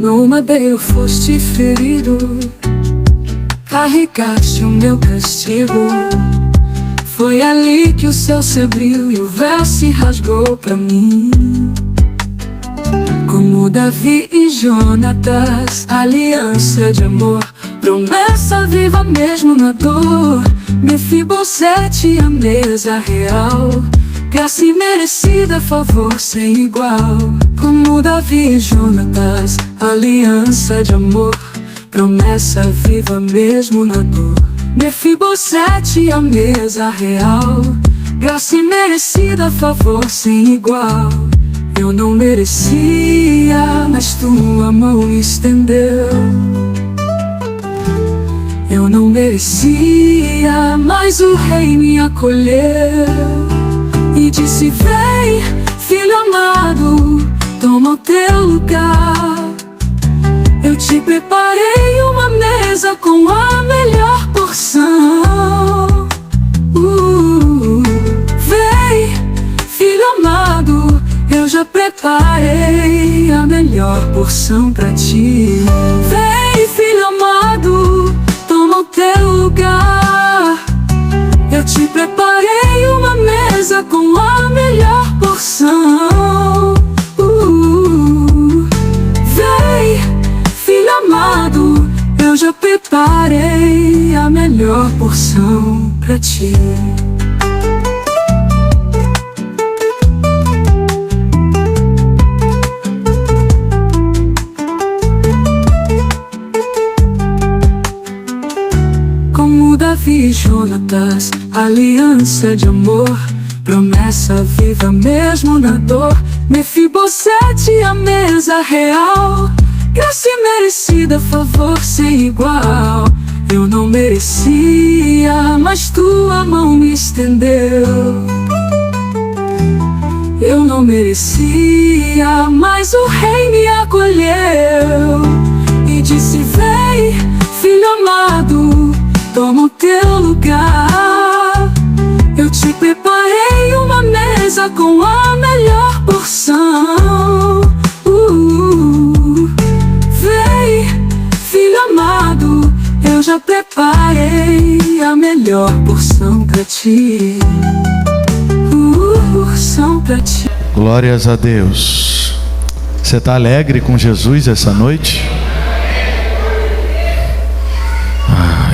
No madeiro foste ferido, carregaste o meu castigo. Foi ali que o céu se abriu e o véu se rasgou pra mim. Como Davi e Jonatas, aliança de amor, promessa viva mesmo na dor. Mefibosete, a mesa real, graça imerecida, favor sem igual. Como Davi e Jonatas, aliança de amor, promessa viva mesmo na dor. Mefibosete, a mesa real, graça imerecida, favor sem igual. Eu não merecia, mas tua mão me estendeu. Eu não merecia, mas o rei me acolheu e disse: vem, filho amado, toma o teu lugar. Eu te preparei uma mesa com a melhor porção. Vem, filho amado, eu já preparei a melhor porção pra ti. Vem, filho amado, toma o teu lugar. Eu te preparei uma mesa com a melhor porção. Vem, filho amado, eu já preparei a melhor porção pra ti. Como Davi e Jonatas, aliança de amor, promessa viva mesmo na dor. Mefibosete, a mesa real, graça imerecida, favor sem igual. Eu não merecia, mas tua mão me estendeu. Eu não merecia, mas o rei me acolheu e disse: vem, filho amado, toma o teu lugar. Eu te preparei uma mesa com a melhor porção. Vem, filho amado, eu já preparei a melhor porção pra ti. Porção pra ti. Glórias a Deus. Você está alegre com Jesus essa noite?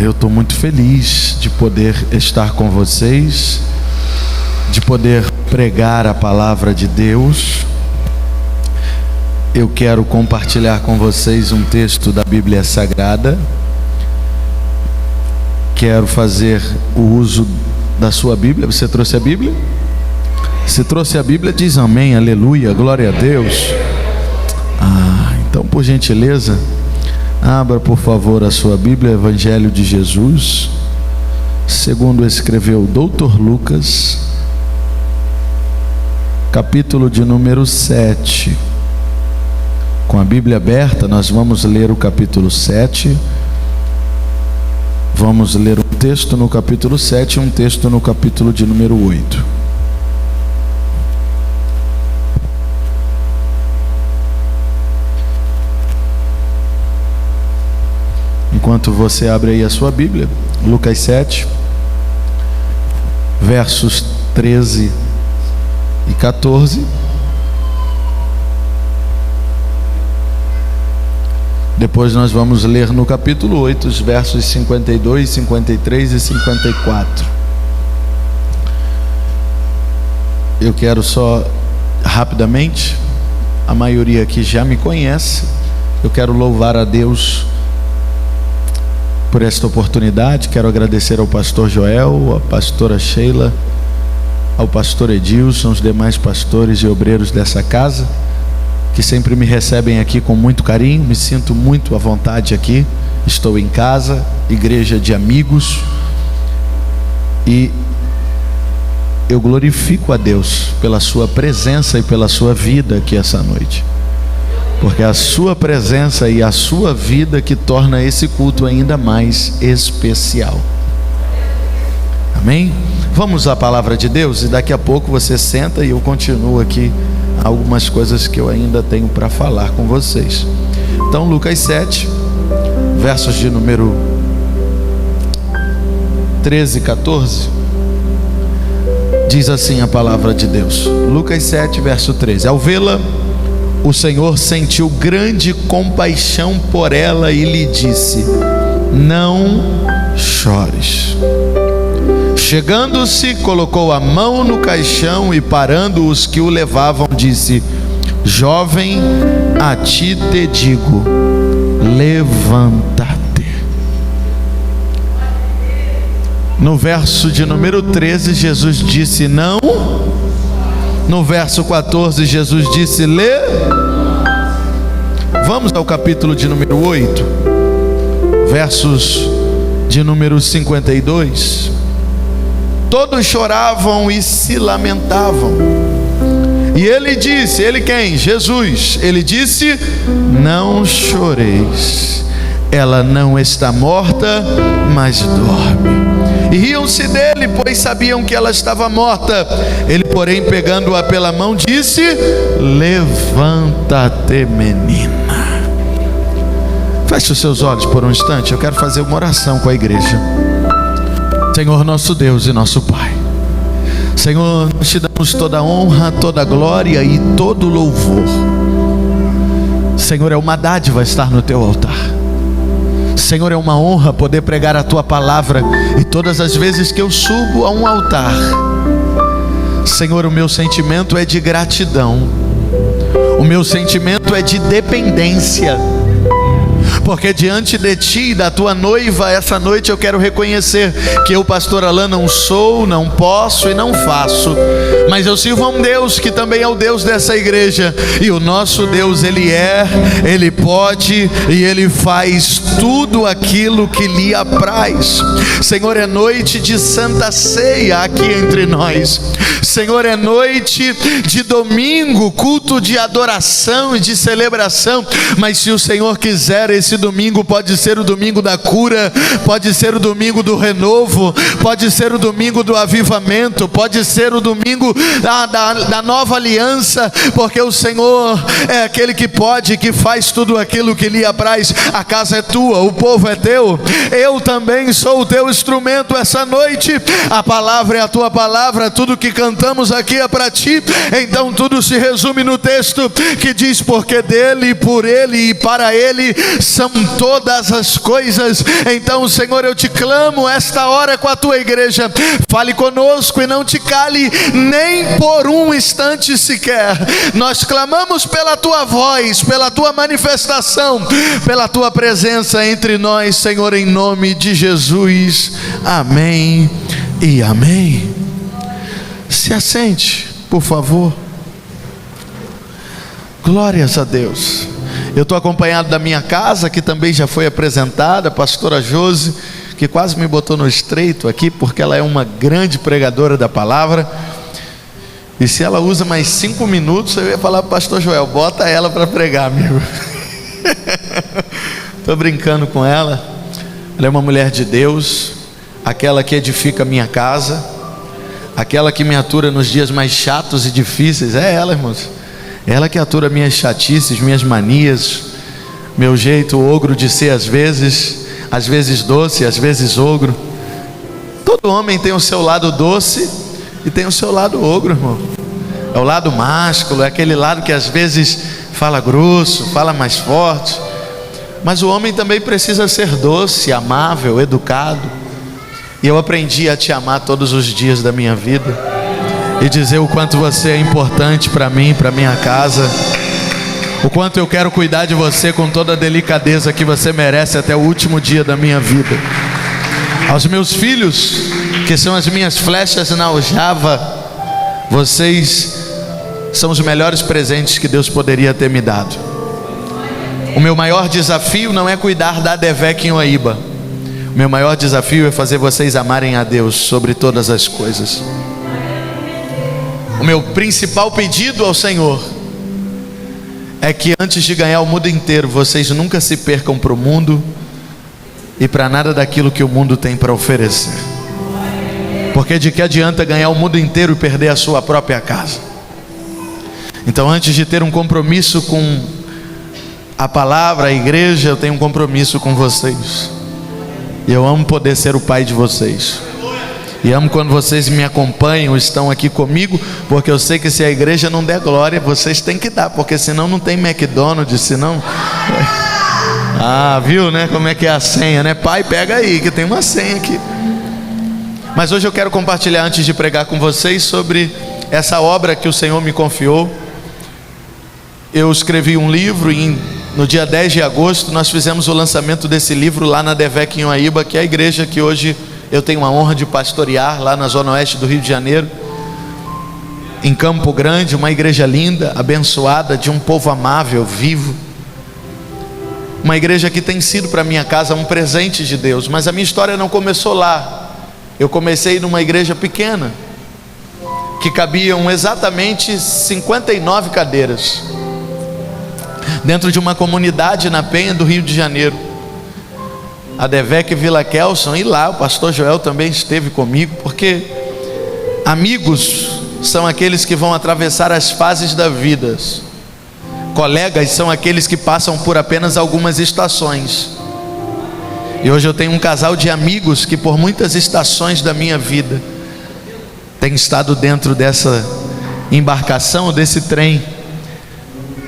Eu estou muito feliz de poder estar com vocês, de poder pregar a palavra de Deus. Eu quero compartilhar com vocês um texto da Bíblia Sagrada. Quero fazer o uso da sua Bíblia. Você trouxe a Bíblia? Se trouxe a Bíblia, diz amém, aleluia, glória a Deus. Então, por gentileza, abra por favor a sua Bíblia, Evangelho de Jesus, segundo escreveu o Dr. Lucas, capítulo de número 7. Com a Bíblia aberta, nós vamos ler o capítulo 7. Vamos ler um texto no capítulo 7 e um texto no capítulo de número 8. Enquanto você abre aí a sua Bíblia, Lucas 7, versos 13 e 14. Depois nós vamos ler no capítulo 8, os versos 52, 53 e 54. Eu quero só, rapidamente, a maioria aqui já me conhece, eu quero louvar a Deus por esta oportunidade. Quero agradecer ao pastor Joel, à pastora Sheila, ao pastor Edilson, aos demais pastores e obreiros dessa casa, que sempre me recebem aqui com muito carinho. Me sinto muito à vontade aqui. Estou em casa, igreja de amigos, e eu glorifico a Deus pela sua presença e pela sua vida aqui essa noite, porque é a sua presença e a sua vida que torna esse culto ainda mais especial. Amém? Vamos à palavra de Deus, e daqui a pouco você senta e eu continuo aqui algumas coisas que eu ainda tenho para falar com vocês. Então, Lucas 7, versos de número 13 e 14, diz assim a palavra de Deus. Lucas 7, verso 13. Ao vê-la, o Senhor sentiu grande compaixão por ela e lhe disse: não chores. Chegando-se, colocou a mão no caixão e, parando os que o levavam, disse: jovem, a ti te digo, levanta-te. No verso de número 13, Jesus disse: não. No verso 14, Jesus disse: Vamos ao capítulo de número 8, versos de número 52. Todos choravam e se lamentavam. E ele disse, ele quem? Jesus. Ele disse: não choreis, ela não está morta, mas dorme. E riam-se dele, pois sabiam que ela estava morta. Ele, porém, pegando-a pela mão, disse: levanta-te, menina. Feche os seus olhos por um instante. Eu quero fazer uma oração com a igreja. Senhor nosso Deus e nosso Pai, Senhor, nós te damos toda a honra, toda a glória e todo o louvor. Senhor, é uma dádiva estar no teu altar. Senhor, é uma honra poder pregar a tua palavra. E todas as vezes que eu subo a um altar, Senhor, o meu sentimento é de gratidão, o meu sentimento é de dependência, porque diante de ti e da tua noiva, essa noite eu quero reconhecer que eu, pastor Alain, não sou, não posso e não faço, mas eu sirvo a um Deus que também é o Deus dessa igreja. E o nosso Deus, Ele é, Ele pode e Ele faz tudo aquilo que lhe apraz. Senhor, é noite de santa ceia aqui entre nós. Senhor, é noite de domingo, culto de adoração e de celebração. Mas se o Senhor quiser, esse domingo pode ser o domingo da cura, pode ser o domingo do renovo, pode ser o domingo do avivamento, pode ser o domingo da nova aliança, porque o Senhor é aquele que pode, que faz tudo aquilo que lhe apraz. A casa é tua, o povo é teu, eu também sou o teu instrumento essa noite. A palavra é a tua palavra, tudo que cantamos aqui é para ti. Então tudo se resume no texto que diz: porque dele, por ele e para ele são todas as coisas. Então, Senhor, eu te clamo esta hora com a tua igreja. Fale conosco e não te cale nem por um instante sequer. Nós clamamos pela tua voz, pela tua manifestação, pela tua presença entre nós, Senhor, em nome de Jesus. Amém e amém. Se assente, por favor. Glórias a Deus. Eu estou acompanhado da minha casa, que também já foi apresentada, a pastora Josi, que quase me botou no estreito aqui, porque ela é uma grande pregadora da palavra. E se ela usa mais 5 minutos, eu ia falar para o pastor Joel: bota ela para pregar, amigo. Estou brincando com ela. Ela é uma mulher de Deus, aquela que edifica a minha casa, aquela que me atura nos dias mais chatos e difíceis. É ela, irmãos. Ela que atura minhas chatices, minhas manias, meu jeito ogro de ser às vezes doce, às vezes ogro. Todo homem tem o seu lado doce e tem o seu lado ogro, irmão. É o lado másculo, é aquele lado que às vezes fala grosso, fala mais forte. Mas o homem também precisa ser doce, amável, educado. E eu aprendi a te amar todos os dias da minha vida e dizer o quanto você é importante para mim, para minha casa, o quanto eu quero cuidar de você com toda a delicadeza que você merece até o último dia da minha vida. Aos meus filhos, que são as minhas flechas na aljava, vocês são os melhores presentes que Deus poderia ter me dado. O meu maior desafio não é cuidar da Adevec em Oaíba. O meu maior desafio é fazer vocês amarem a Deus sobre todas as coisas. O meu principal pedido ao Senhor é que antes de ganhar o mundo inteiro, vocês nunca se percam para o mundo e para nada daquilo que o mundo tem para oferecer. Porque de que adianta ganhar o mundo inteiro e perder a sua própria casa? Então, antes de ter um compromisso com a palavra, a igreja, eu tenho um compromisso com vocês. E eu amo poder ser o pai de vocês. E amo quando vocês me acompanham, estão aqui comigo, porque eu sei que se a igreja não der glória, vocês têm que dar, porque senão não tem McDonald's, senão... Ah, viu, né? Como é que é a senha, né? Pai, pega aí, que tem uma senha aqui. Mas hoje eu quero compartilhar, antes de pregar com vocês, sobre essa obra que o Senhor me confiou. Eu escrevi um livro e no dia 10 de agosto nós fizemos o lançamento desse livro lá na DEVEC em Uaíba, que é a igreja que hoje eu tenho a honra de pastorear, lá na zona oeste do Rio de Janeiro, em Campo Grande, uma igreja linda, abençoada, de um povo amável, vivo. Uma igreja que tem sido para minha casa um presente de Deus. Mas a minha história não começou lá. Eu comecei numa igreja pequena, que cabiam exatamente 59 cadeiras, dentro de uma comunidade na Penha do Rio de Janeiro, a DEVEC Vila Kelson. E lá o pastor Joel também esteve comigo, porque amigos são aqueles que vão atravessar as fases da vida. Colegas são aqueles que passam por apenas algumas estações. E hoje eu tenho um casal de amigos que por muitas estações da minha vida tem estado dentro dessa embarcação, desse trem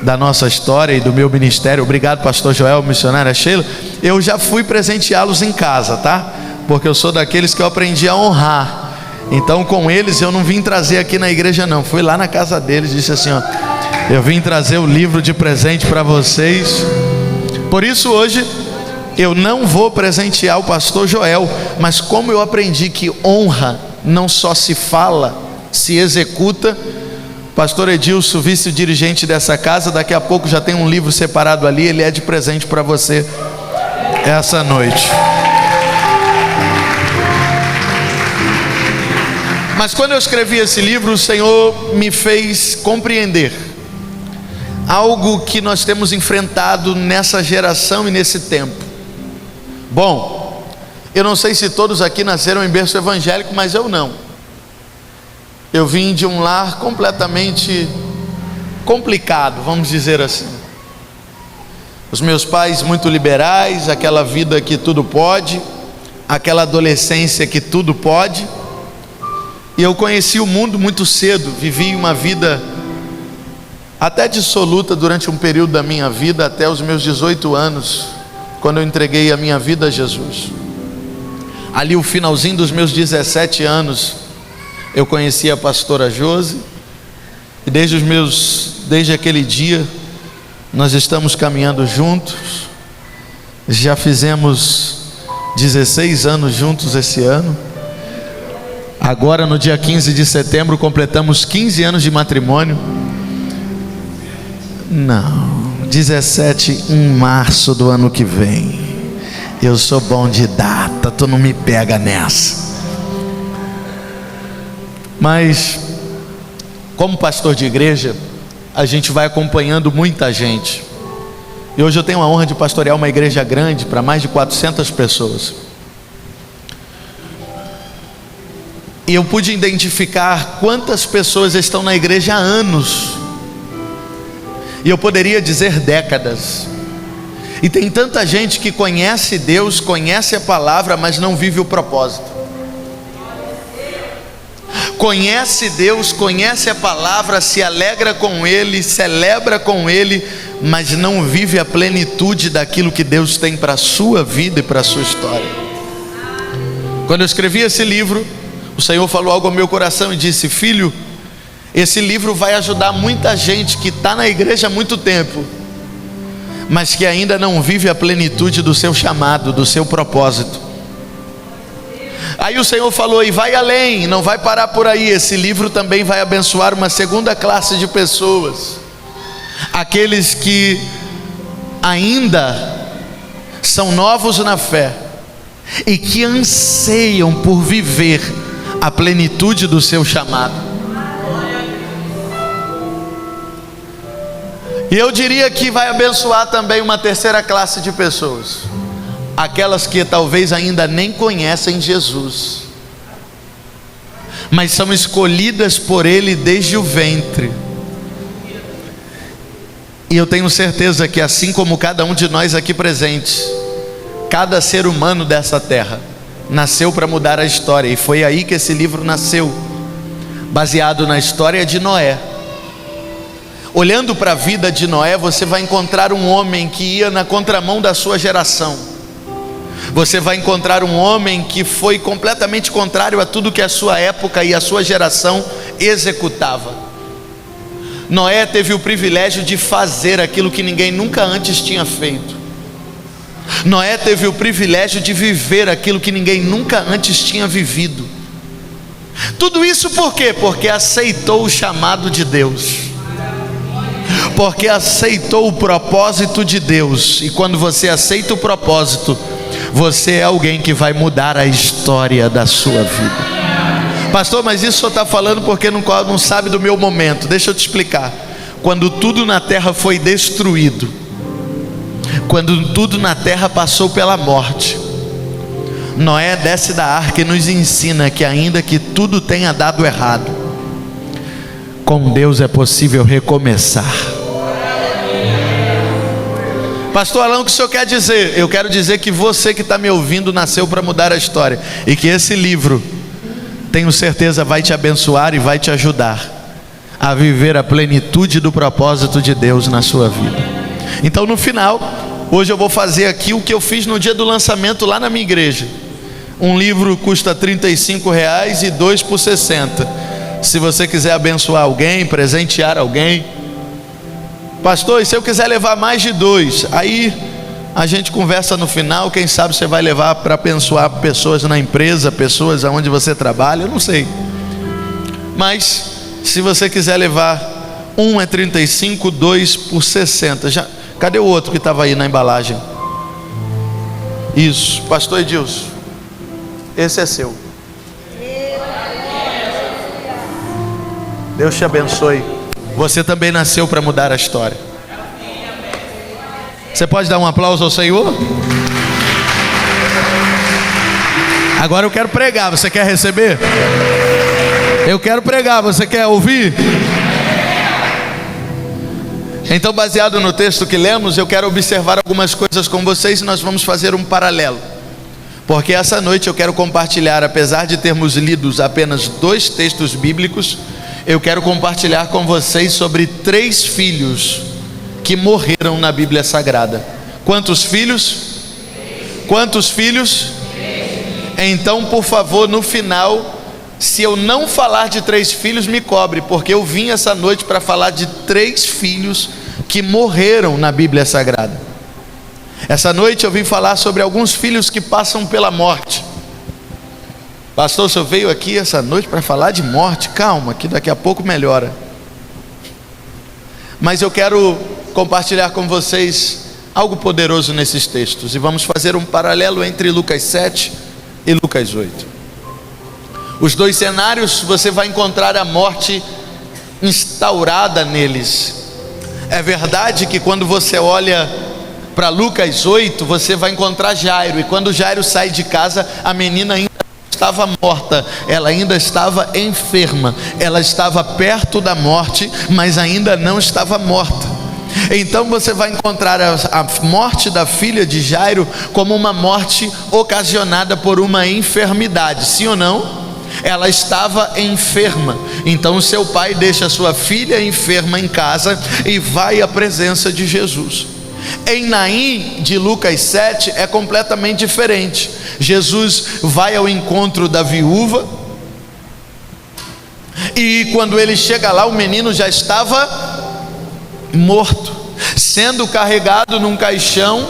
da nossa história e do meu ministério. Obrigado, pastor Joel, missionária Sheila. Eu já fui presenteá-los em casa, tá? Porque eu sou daqueles que eu aprendi a honrar. Então com eles eu não vim trazer aqui na igreja não. Fui lá na casa deles e disse assim, ó: eu vim trazer o livro de presente para vocês. Por isso hoje eu não vou presentear o pastor Joel, mas como eu aprendi que honra não só se fala, se executa. Pastor Edilson, vice-dirigente dessa casa, daqui a pouco já tem um livro separado ali, ele é de presente para você essa noite. Mas quando eu escrevi esse livro, o Senhor me fez compreender algo que nós temos enfrentado nessa geração e nesse tempo. Bom, eu não sei se todos aqui nasceram em berço evangélico, mas eu não. Eu vim de um lar completamente complicado, vamos dizer assim. Os meus pais muito liberais, aquela vida que tudo pode, aquela adolescência que tudo pode. E eu conheci o mundo muito cedo, vivi uma vida até dissoluta durante um período da minha vida, até os meus 18 anos, quando eu entreguei a minha vida a Jesus. Ali o finalzinho dos meus 17 anos, eu conheci a pastora Josi, e desde aquele dia nós estamos caminhando juntos. Já fizemos 16 anos juntos esse ano. Agora no dia 15 de setembro completamos 15 anos de matrimônio. Não, 17 em março do ano que vem. Eu sou bom de data, tu não me pega nessa. Mas como pastor de igreja, a gente vai acompanhando muita gente. E hoje eu tenho a honra de pastorear uma igreja grande para mais de 400 pessoas. E eu pude identificar quantas pessoas estão na igreja há anos. E eu poderia dizer décadas. E tem tanta gente que conhece Deus, conhece a palavra, mas não vive o propósito. Conhece Deus, conhece a palavra, se alegra com Ele, celebra com Ele, mas não vive a plenitude daquilo que Deus tem para a sua vida e para a sua história. Quando eu escrevi esse livro, o Senhor falou algo ao meu coração e disse: filho, esse livro vai ajudar muita gente que está na igreja há muito tempo, mas que ainda não vive a plenitude do seu chamado, do seu propósito. Aí o Senhor falou: e vai além, não vai parar por aí. Esse livro também vai abençoar uma segunda classe de pessoas, aqueles que ainda são novos na fé e que anseiam por viver a plenitude do seu chamado. E eu diria que vai abençoar também uma terceira classe de pessoas, aquelas que talvez ainda nem conhecem Jesus, mas são escolhidas por Ele desde o ventre, E eu tenho certeza que assim como cada um de nós aqui presentes, cada ser humano dessa terra nasceu para mudar a história. E foi aí que esse livro nasceu, baseado na história de Noé. Olhando para a vida de Noé, você vai encontrar um homem que ia na contramão da sua geração. Você vai encontrar um homem que foi completamente contrário a tudo que a sua época e a sua geração executava. Noé teve o privilégio de fazer aquilo que ninguém nunca antes tinha feito. Noé teve o privilégio de viver aquilo que ninguém nunca antes tinha vivido. Tudo isso por quê? Porque aceitou o chamado de Deus, porque aceitou o propósito de Deus. E quando você aceita o propósito, você é alguém que vai mudar a história da sua vida. Pastor, mas isso só está falando porque não sabe do meu momento. Deixa eu te explicar. Quando tudo na terra foi destruído, quando tudo na terra passou pela morte, Noé desce da arca e nos ensina que ainda que tudo tenha dado errado, com Deus é possível recomeçar. Pastor Alão, o que o senhor quer dizer? Eu quero dizer que você que está me ouvindo nasceu para mudar a história, e que esse livro, tenho certeza, vai te abençoar e vai te ajudar a viver a plenitude do propósito de Deus na sua vida. Então no final, hoje eu vou fazer aqui o que eu fiz no dia do lançamento lá na minha igreja. Um livro custa R$35 e 2 por 60. Se você quiser abençoar alguém, presentear alguém. Pastor, e se eu quiser levar mais de 2? Aí a gente conversa no final. Quem sabe você vai levar para abençoar pessoas na empresa, pessoas aonde você trabalha, eu não sei. Mas se você quiser levar, um é 35, 2 por 60. Cadê o outro que estava aí na embalagem? Isso, pastor Edilson, esse é seu. Deus te abençoe. Você também nasceu para mudar a história. Você pode dar um aplauso ao Senhor? Agora eu quero pregar. Você quer receber? Eu quero pregar. Você quer ouvir? Então, baseado no texto que lemos, eu quero observar algumas coisas com vocês e nós vamos fazer um paralelo. Porque essa noite eu quero compartilhar, apesar de termos lido apenas 2 textos bíblicos, eu quero compartilhar com vocês sobre 3 filhos que morreram na Bíblia Sagrada. Quantos filhos? Quantos filhos? Então, por favor, no final, se eu não falar de 3 filhos, me cobre, porque eu vim essa noite para falar de 3 filhos que morreram na Bíblia Sagrada. Essa noite eu vim falar sobre alguns filhos que passam pela morte. Pastor, o senhor veio aqui essa noite para falar de morte? Calma, que daqui a pouco melhora. Mas eu quero compartilhar com vocês algo poderoso nesses textos, e vamos fazer um paralelo entre Lucas 7 e Lucas 8. Os 2 cenários, você vai encontrar a morte instaurada neles. É verdade que quando você olha para Lucas 8, você vai encontrar Jairo, e quando Jairo sai de casa, a menina ainda estava morta, ela ainda estava enferma, ela estava perto da morte, mas ainda não estava morta. Então você vai encontrar a morte da filha de Jairo como uma morte ocasionada por uma enfermidade, sim ou não? Ela estava enferma, então seu pai deixa sua filha enferma em casa e vai à presença de Jesus. Em Naim de Lucas 7 é completamente diferente. Jesus vai ao encontro da viúva, e quando ele chega lá, o menino já estava morto, sendo carregado num caixão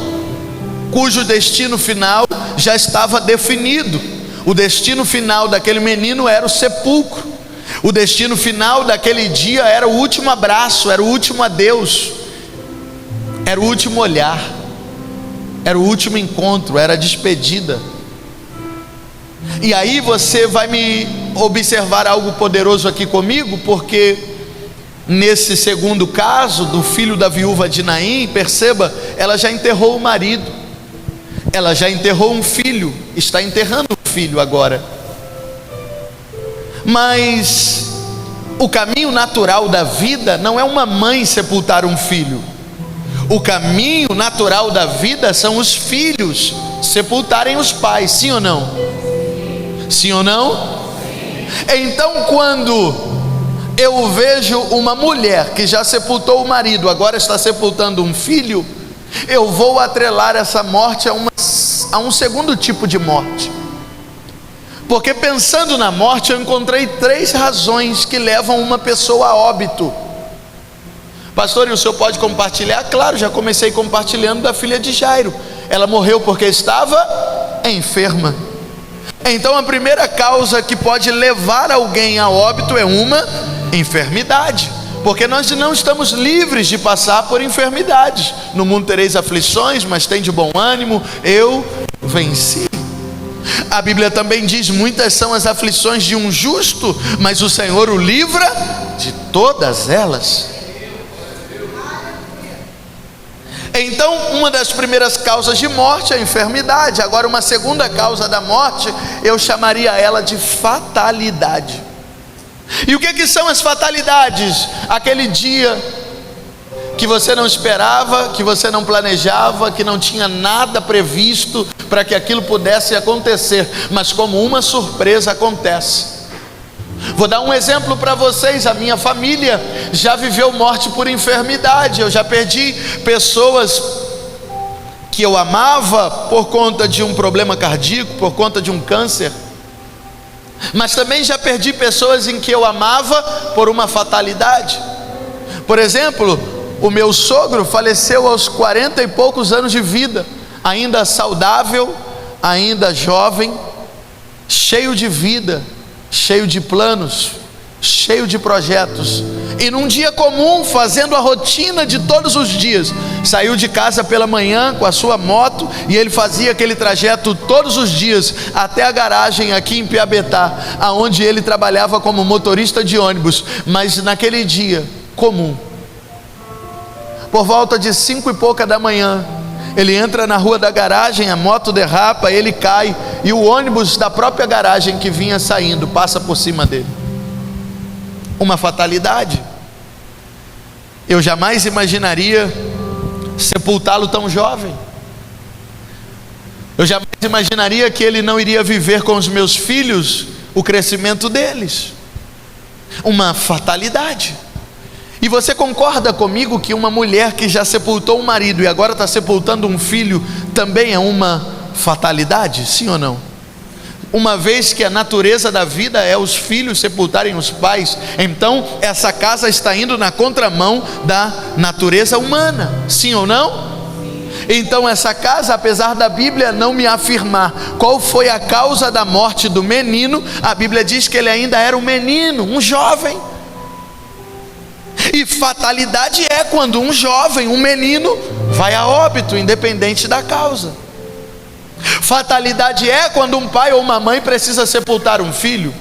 cujo destino final já estava definido. O destino final daquele menino era o sepulcro. O destino final daquele dia era o último abraço, era o último adeus, era o último olhar, era o último encontro, era a despedida. E aí você vai me observar algo poderoso aqui comigo, porque nesse segundo caso do filho da viúva de Naim, perceba, ela já enterrou o marido, ela já enterrou um filho, está enterrando o filho agora. Mas o caminho natural da vida não é uma mãe sepultar um filho. O caminho natural da vida são os filhos sepultarem os pais, sim ou não? Sim ou não? Então, quando eu vejo uma mulher que já sepultou o marido, agora está sepultando um filho, eu vou atrelar essa morte a um segundo tipo de morte. Porque pensando na morte, eu encontrei 3 razões que levam uma pessoa a óbito. Pastor, e o senhor pode compartilhar? Claro, já comecei compartilhando da filha de Jairo. Ela morreu porque estava enferma. Então a primeira causa que pode levar alguém a óbito é uma enfermidade, porque nós não estamos livres de passar por enfermidades. No mundo tereis aflições, mas tem de bom ânimo, eu venci. A Bíblia também diz: muitas são as aflições de um justo, mas o Senhor o livra de todas elas. Então, uma das primeiras causas de morte é a enfermidade. Agora, uma segunda causa da morte, eu chamaria ela de fatalidade. E o que são as fatalidades? Aquele dia que você não esperava, que você não planejava, que não tinha nada previsto para que aquilo pudesse acontecer, mas como uma surpresa acontece. Vou dar um exemplo para vocês. A minha família já viveu morte por enfermidade. Eu já perdi pessoas que eu amava por conta de um problema cardíaco, por conta de um câncer. Mas também já perdi pessoas em que eu amava por uma fatalidade. Por exemplo, o meu sogro faleceu aos 40 e poucos anos de vida, ainda saudável, ainda jovem, cheio de vida, cheio de planos, cheio de projetos. E num dia comum, fazendo a rotina de todos os dias, saiu de casa pela manhã com a sua moto, e ele fazia aquele trajeto todos os dias até a garagem aqui em Piabetá, aonde ele trabalhava como motorista de ônibus. Mas naquele dia comum, por volta de 5 e pouca da manhã, ele entra na rua da garagem, a moto derrapa, ele cai, e o ônibus da própria garagem que vinha saindo passa por cima dele. Uma fatalidade. Eu jamais imaginaria sepultá-lo tão jovem. Eu jamais imaginaria que ele não iria viver com os meus filhos o crescimento deles. Uma fatalidade. E você concorda comigo que uma mulher que já sepultou um marido e agora está sepultando um filho também é uma fatalidade? Sim ou não? Uma vez que a natureza da vida é os filhos sepultarem os pais, então essa casa está indo na contramão da natureza humana. Sim ou não? Então essa casa, apesar da Bíblia não me afirmar qual foi a causa da morte do menino, a Bíblia diz que ele ainda era um menino, um jovem. E fatalidade é quando um jovem, um menino, vai a óbito, independente da causa. Fatalidade é quando um pai ou uma mãe precisa sepultar um filho.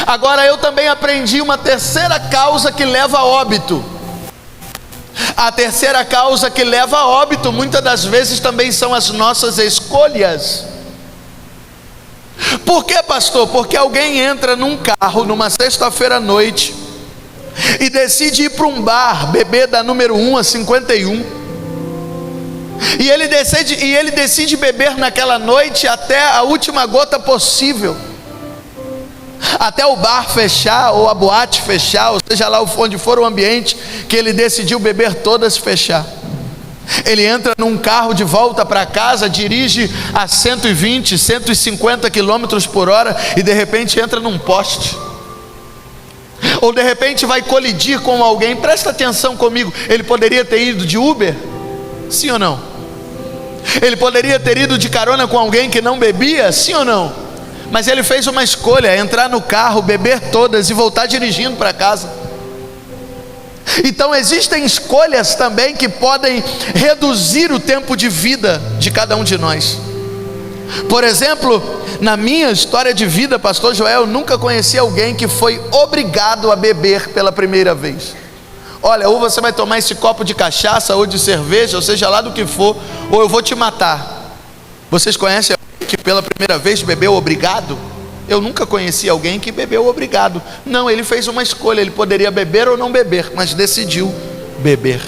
Agora eu também aprendi uma terceira causa que leva a óbito. A terceira causa que leva a óbito muitas das vezes também são as nossas escolhas. Por que, pastor? Porque alguém entra num carro numa sexta-feira à noite e decide ir para um bar, beber da número 1 a 51, e ele decide beber naquela noite até a última gota possível, até o bar fechar, ou a boate fechar, ou seja lá onde for o ambiente que ele decidiu beber todas fechar. Ele entra num carro de volta para casa, dirige a 120, 150 km por hora e de repente entra num poste. Ou de repente vai colidir com alguém. Presta atenção comigo, ele poderia ter ido de Uber? Sim ou não? Ele poderia ter ido de carona com alguém que não bebia? Sim ou não? Mas ele fez uma escolha: entrar no carro, beber todas e voltar dirigindo para casa. Então existem escolhas também que podem reduzir o tempo de vida de cada um de nós. Por exemplo, na minha história de vida, pastor Joel, eu nunca conheci alguém que foi obrigado a beber pela primeira vez. Olha, ou você vai tomar esse copo de cachaça ou de cerveja, ou seja lá do que for, ou eu vou te matar. Vocês conhecem alguém que pela primeira vez bebeu obrigado? Eu nunca conheci alguém que bebeu obrigado. Não, ele fez uma escolha, ele poderia beber ou não beber, mas decidiu beber.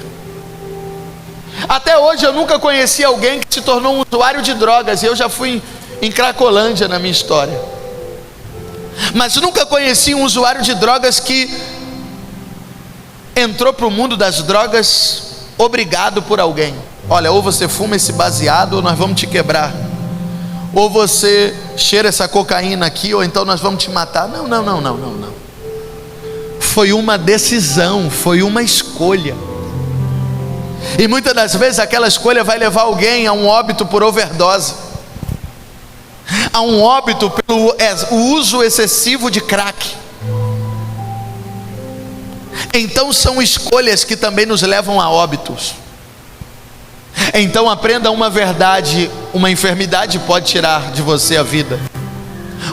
Até hoje eu nunca conheci alguém que se tornou um usuário de drogas. Eu já fui em Cracolândia na minha história, mas nunca conheci um usuário de drogas que entrou para o mundo das drogas obrigado por alguém. Olha, ou você fuma esse baseado ou nós vamos te quebrar, ou você cheira essa cocaína aqui, ou então nós vamos te matar. Não. Foi uma decisão, foi uma escolha. E muitas das vezes aquela escolha vai levar alguém a um óbito por overdose, a um óbito pelo uso excessivo de crack. Então são escolhas que também nos levam a óbitos. Então aprenda uma verdade: uma enfermidade pode tirar de você a vida,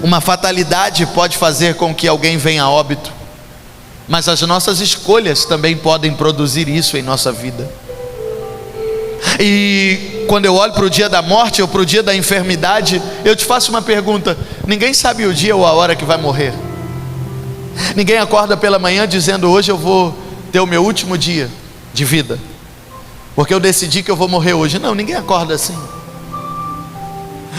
uma fatalidade pode fazer com que alguém venha a óbito, mas as nossas escolhas também podem produzir isso em nossa vida. E quando eu olho para o dia da morte ou para o dia da enfermidade, eu te faço uma pergunta: ninguém sabe o dia ou a hora que vai morrer. Ninguém acorda pela manhã dizendo: hoje eu vou ter o meu último dia de vida, porque eu decidi que eu vou morrer hoje. Não, ninguém acorda assim.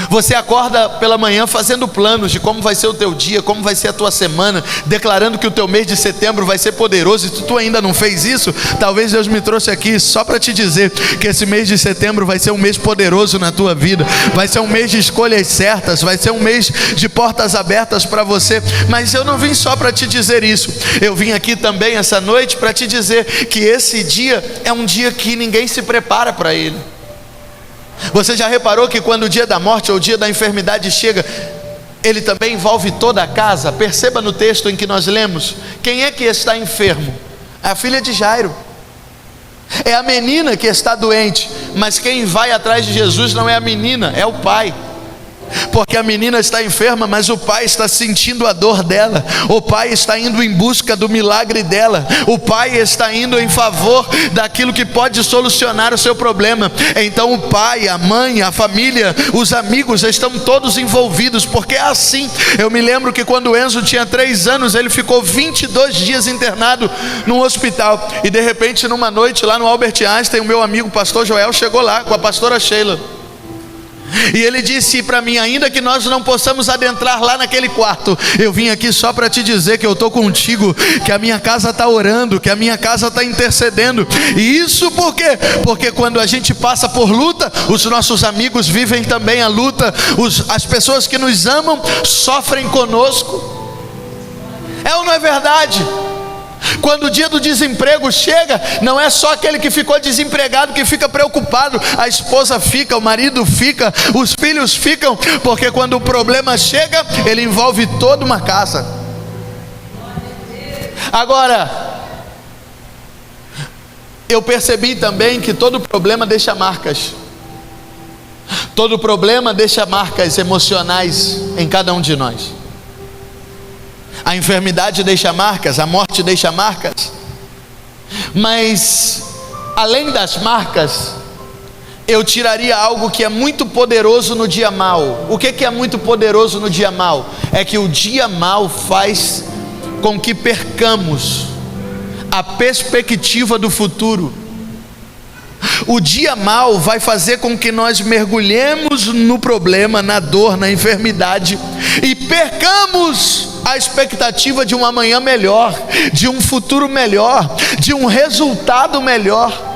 Você acorda pela manhã fazendo planos de como vai ser o teu dia, como vai ser a tua semana, declarando que o teu mês de setembro vai ser poderoso. E se tu ainda não fez isso, talvez Deus me trouxe aqui só para te dizer que esse mês de setembro vai ser um mês poderoso na tua vida, vai ser um mês de escolhas certas, vai ser um mês de portas abertas para você. Mas eu não vim só para te dizer isso, eu vim aqui também essa noite para te dizer que esse dia é um dia que ninguém se prepara para ele. Você já reparou que quando o dia da morte ou o dia da enfermidade chega, ele também envolve toda a casa? Perceba no texto em que nós lemos, quem é que está enfermo? É a filha de Jairo, é a menina que está doente. Mas quem vai atrás de Jesus não é a menina, é o pai. Porque a menina está enferma, mas o pai está sentindo a dor dela, o pai está indo em busca do milagre dela, o pai está indo em favor daquilo que pode solucionar o seu problema. Então o pai, a mãe, a família, os amigos estão todos envolvidos, porque é assim. Eu me lembro que quando o Enzo tinha 3 anos, ele ficou 22 dias internado num hospital, e de repente numa noite lá no Albert Einstein, o meu amigo pastor Joel chegou lá com a pastora Sheila, e ele disse para mim: ainda que nós não possamos adentrar lá naquele quarto, eu vim aqui só para te dizer que eu estou contigo, que a minha casa está orando, que a minha casa está intercedendo. E isso por quê? Porque quando a gente passa por luta, os nossos amigos vivem também a luta, as pessoas que nos amam sofrem conosco. É ou não é verdade? Quando o dia do desemprego chega, não é só aquele que ficou desempregado que fica preocupado, a esposa fica, o marido fica, os filhos ficam, porque quando o problema chega, ele envolve toda uma casa. Agora, eu percebi também que todo problema deixa marcas, todo problema deixa marcas emocionais em cada um de nós. A enfermidade deixa marcas, a morte deixa marcas, mas além das marcas, eu tiraria algo que é muito poderoso no dia mau. O que é muito poderoso no dia mau? É que o dia mau faz com que percamos a perspectiva do futuro. O dia mau vai fazer com que nós mergulhemos no problema, na dor, na enfermidade, e percamos a expectativa de um amanhã melhor, de um futuro melhor, de um resultado melhor.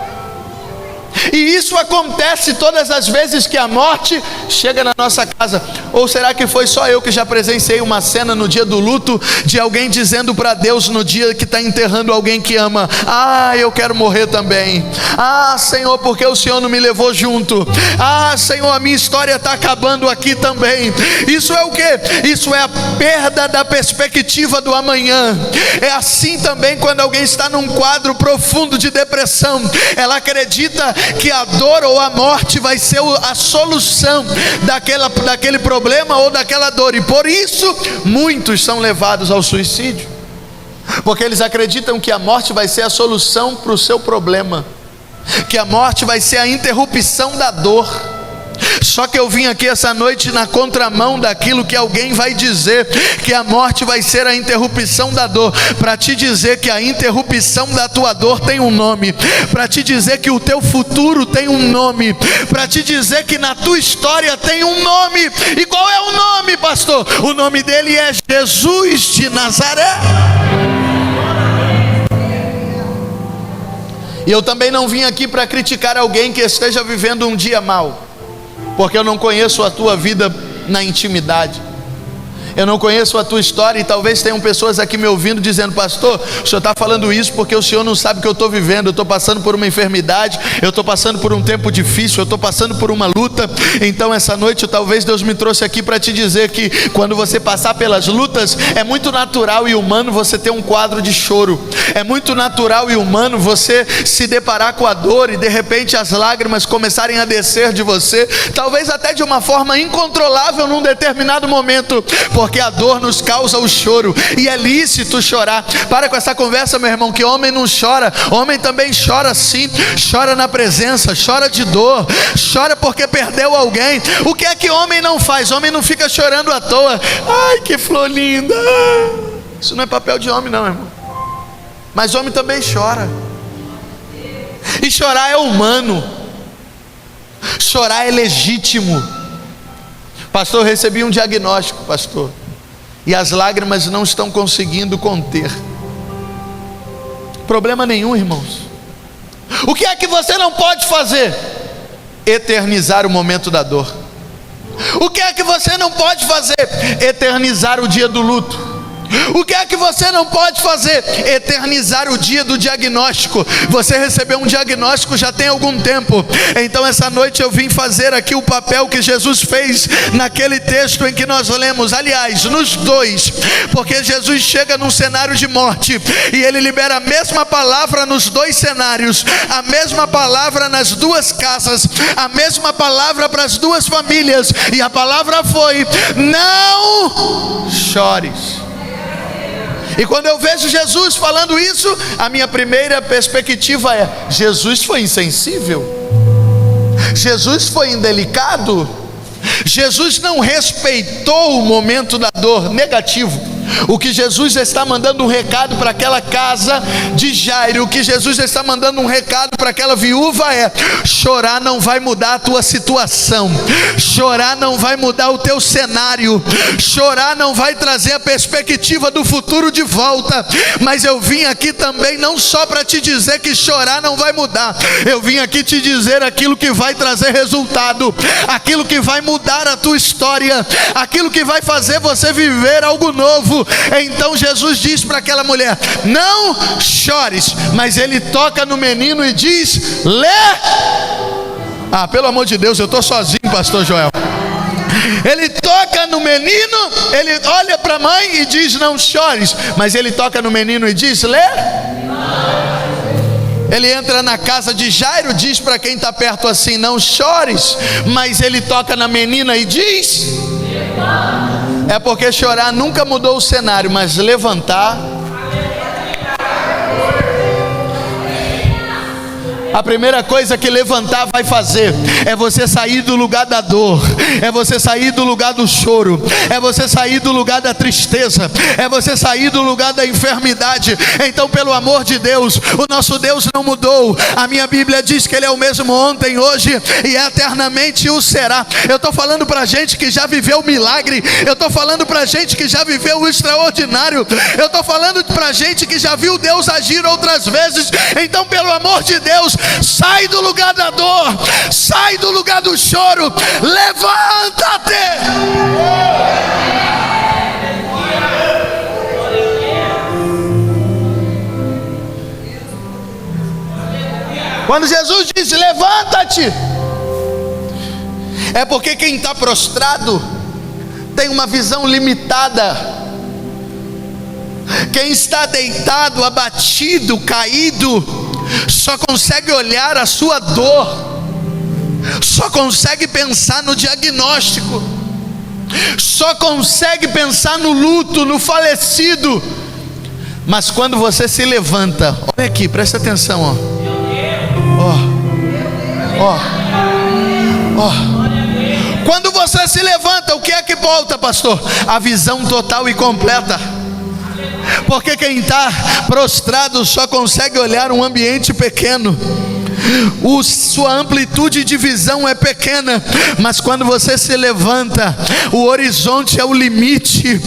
E isso acontece todas as vezes que a morte chega na nossa casa. Ou será que foi só eu que já presenciei uma cena no dia do luto, de alguém dizendo para Deus no dia que está enterrando alguém que ama: ah, eu quero morrer também. Ah, Senhor, porque o Senhor não me levou junto? Ah, Senhor, a minha história está acabando aqui também. Isso é o quê? Isso é a perda da perspectiva do amanhã. É assim também quando alguém está num quadro profundo de depressão. Ela acredita que a dor ou a morte vai ser a solução daquele problema ou daquela dor, e por isso muitos são levados ao suicídio, porque eles acreditam que a morte vai ser a solução para o seu problema, que a morte vai ser a interrupção da dor. Só que eu vim aqui essa noite na contramão daquilo que alguém vai dizer, que a morte vai ser a interrupção da dor, para te dizer que a interrupção da tua dor tem um nome, para te dizer que o teu futuro tem um nome, para te dizer que na tua história tem um nome. E qual é o nome, pastor? O nome dele é Jesus de Nazaré. E eu também não vim aqui para criticar alguém que esteja vivendo um dia mau, porque eu não conheço a tua vida na intimidade, eu não conheço a tua história, e talvez tenham pessoas aqui me ouvindo dizendo: pastor, o senhor está falando isso porque o senhor não sabe o que eu estou vivendo. Eu estou passando por uma enfermidade, eu estou passando por um tempo difícil, eu estou passando por uma luta. Então essa noite talvez Deus me trouxe aqui para te dizer que quando você passar pelas lutas, é muito natural e humano você ter um quadro de choro, é muito natural e humano você se deparar com a dor e de repente as lágrimas começarem a descer de você, talvez até de uma forma incontrolável num determinado momento, porque a dor nos causa o choro, e é lícito chorar. Para com essa conversa, meu irmão, que homem não chora. Homem também chora sim, chora na presença, chora de dor, chora porque perdeu alguém. O que é que homem não faz? Homem não fica chorando à toa. Ai, que flor linda. Isso não é papel de homem não, irmão. Mas homem também chora, e chorar é humano, chorar é legítimo. Pastor, eu recebi um diagnóstico, pastor, e as lágrimas não estão conseguindo conter. Problema nenhum, irmãos. O que é que você não pode fazer? Eternizar o momento da dor. O que é que você não pode fazer? Eternizar o dia do luto. O que é que você não pode fazer? Eternizar o dia do diagnóstico. Você recebeu um diagnóstico já tem algum tempo, então essa noite eu vim fazer aqui o papel que Jesus fez naquele texto em que nós lemos, aliás, nos dois, porque Jesus chega num cenário de morte e ele libera a mesma palavra nos dois cenários, a mesma palavra nas duas casas, a mesma palavra para as duas famílias, e a palavra foi: não chores. E quando eu vejo Jesus falando isso, a minha primeira perspectiva é: Jesus foi insensível, Jesus foi indelicado, Jesus não respeitou o momento da dor. Negativo. O que Jesus está mandando um recado para aquela casa de Jairo, o que Jesus está mandando um recado para aquela viúva é: chorar não vai mudar a tua situação, chorar não vai mudar o teu cenário, chorar não vai trazer a perspectiva do futuro de volta. Mas eu vim aqui também não só para te dizer que chorar não vai mudar, eu vim aqui te dizer aquilo que vai trazer resultado, aquilo que vai mudar a tua história, aquilo que vai fazer você viver algo novo. Então Jesus diz para aquela mulher: não chores, mas ele toca no menino e diz: lê. Ah, pelo amor de Deus, eu estou sozinho, pastor Joel. Ele toca no menino, ele olha para a mãe e diz: não chores, mas ele toca no menino e diz: lê. Ele entra na casa de Jairo, diz para quem está perto assim: não chores, mas ele toca na menina e diz: é porque chorar nunca mudou o cenário, mas levantar. A primeira coisa que levantar vai fazer é você sair do lugar da dor, é você sair do lugar do choro, é você sair do lugar da tristeza, é você sair do lugar da enfermidade. Então, pelo amor de Deus, o nosso Deus não mudou. A minha Bíblia diz que Ele é o mesmo ontem, hoje e eternamente o será. Eu estou falando para gente que já viveu o milagre, eu estou falando para gente que já viveu o extraordinário, eu estou falando para gente que já viu Deus agir outras vezes. Então, pelo amor de Deus, sai do lugar da dor, sai do lugar do choro, levanta-te. Quando Jesus diz levanta-te, é porque quem está prostrado tem uma visão limitada. Quem está deitado, abatido, caído, só consegue olhar a sua dor, só consegue pensar no diagnóstico, só consegue pensar no luto, no falecido. Mas quando você se levanta, olha aqui, presta atenção, ó. Quando você se levanta, o que é que volta, pastor? A visão total e completa. Porque quem está prostrado só consegue olhar um ambiente pequeno. Sua amplitude de visão é pequena, mas quando você se levanta, o horizonte é o limite.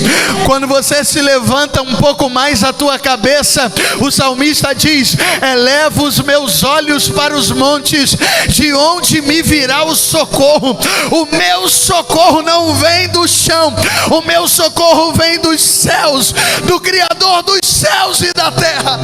Quando você se levanta um pouco mais a tua cabeça, o salmista diz: eleva os meus olhos para os montes, de onde me virá o socorro? O meu socorro não vem do chão, o meu socorro vem dos céus, do Criador dos céus e da terra.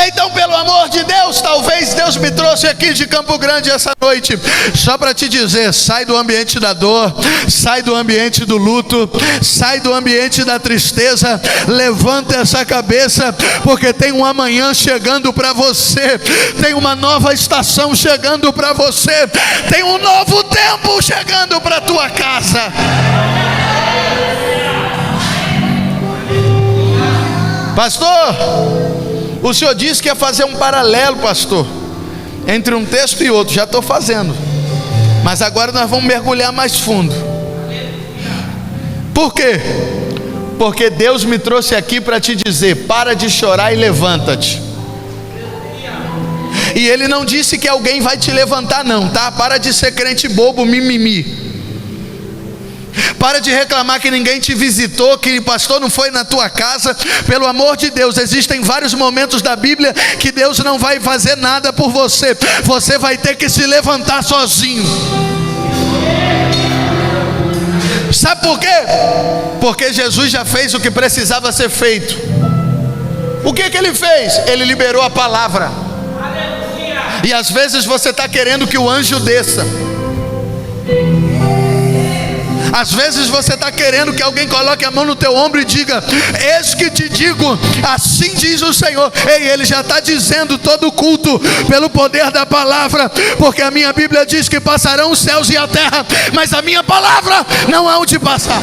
Então, pelo amor de Deus, talvez Deus me trouxe aqui de Campo Grande essa noite só para te dizer: sai do ambiente da dor, sai do ambiente do luto, sai do ambiente da tristeza, levanta essa cabeça, porque tem um amanhã chegando para você, tem uma nova estação chegando para você, tem um novo tempo chegando para tua casa. Pastor, o senhor disse que ia fazer um paralelo, pastor, entre um texto e outro. Já estou fazendo, mas agora nós vamos mergulhar mais fundo. Por quê? Porque Deus me trouxe aqui para te dizer: para de chorar e levanta-te. E Ele não disse que alguém vai te levantar não, tá? Para de ser crente bobo, mimimi. Para de reclamar que ninguém te visitou, que pastor não foi na tua casa. Pelo amor de Deus, existem vários momentos da Bíblia que Deus não vai fazer nada por você. Você vai ter que se levantar sozinho. Sabe por quê? Porque Jesus já fez o que precisava ser feito. O que Ele fez? Ele liberou a palavra. E às vezes você está querendo que o anjo desça. Às vezes você está querendo que alguém coloque a mão no teu ombro e diga: eis que te digo, assim diz o Senhor. Ei, Ele já está dizendo todo o culto pelo poder da palavra, porque a minha Bíblia diz que passarão os céus e a terra, mas a minha palavra não há onde passar.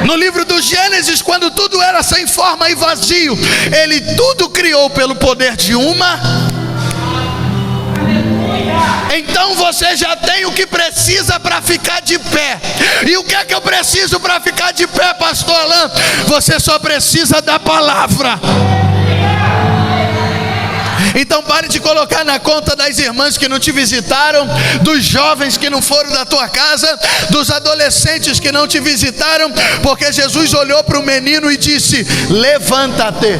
No livro do Gênesis, quando tudo era sem forma e vazio, Ele tudo criou pelo poder de uma. Então você já tem o que precisa para ficar de pé. E o que é que eu preciso para ficar de pé, pastor Alain? Você só precisa da palavra. Então pare de colocar na conta das irmãs que não te visitaram, dos jovens que não foram da tua casa, dos adolescentes que não te visitaram, porque Jesus olhou para o menino e disse: levanta-te.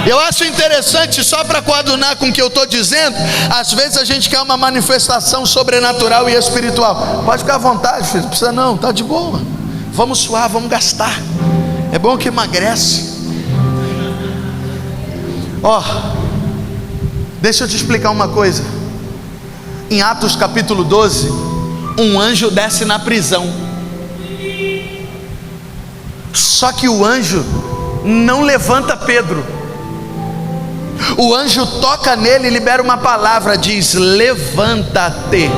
Eu acho interessante, só para coadunar com o que eu estou dizendo, às vezes a gente quer uma manifestação sobrenatural e espiritual. Pode ficar à vontade, filho, não precisa não, está de boa. Vamos suar, vamos gastar. É bom que emagrece. Deixa eu te explicar uma coisa. Em Atos capítulo 12, um anjo desce na prisão. Só que o anjo não levanta Pedro. O anjo toca nele e libera uma palavra, diz: levanta-te.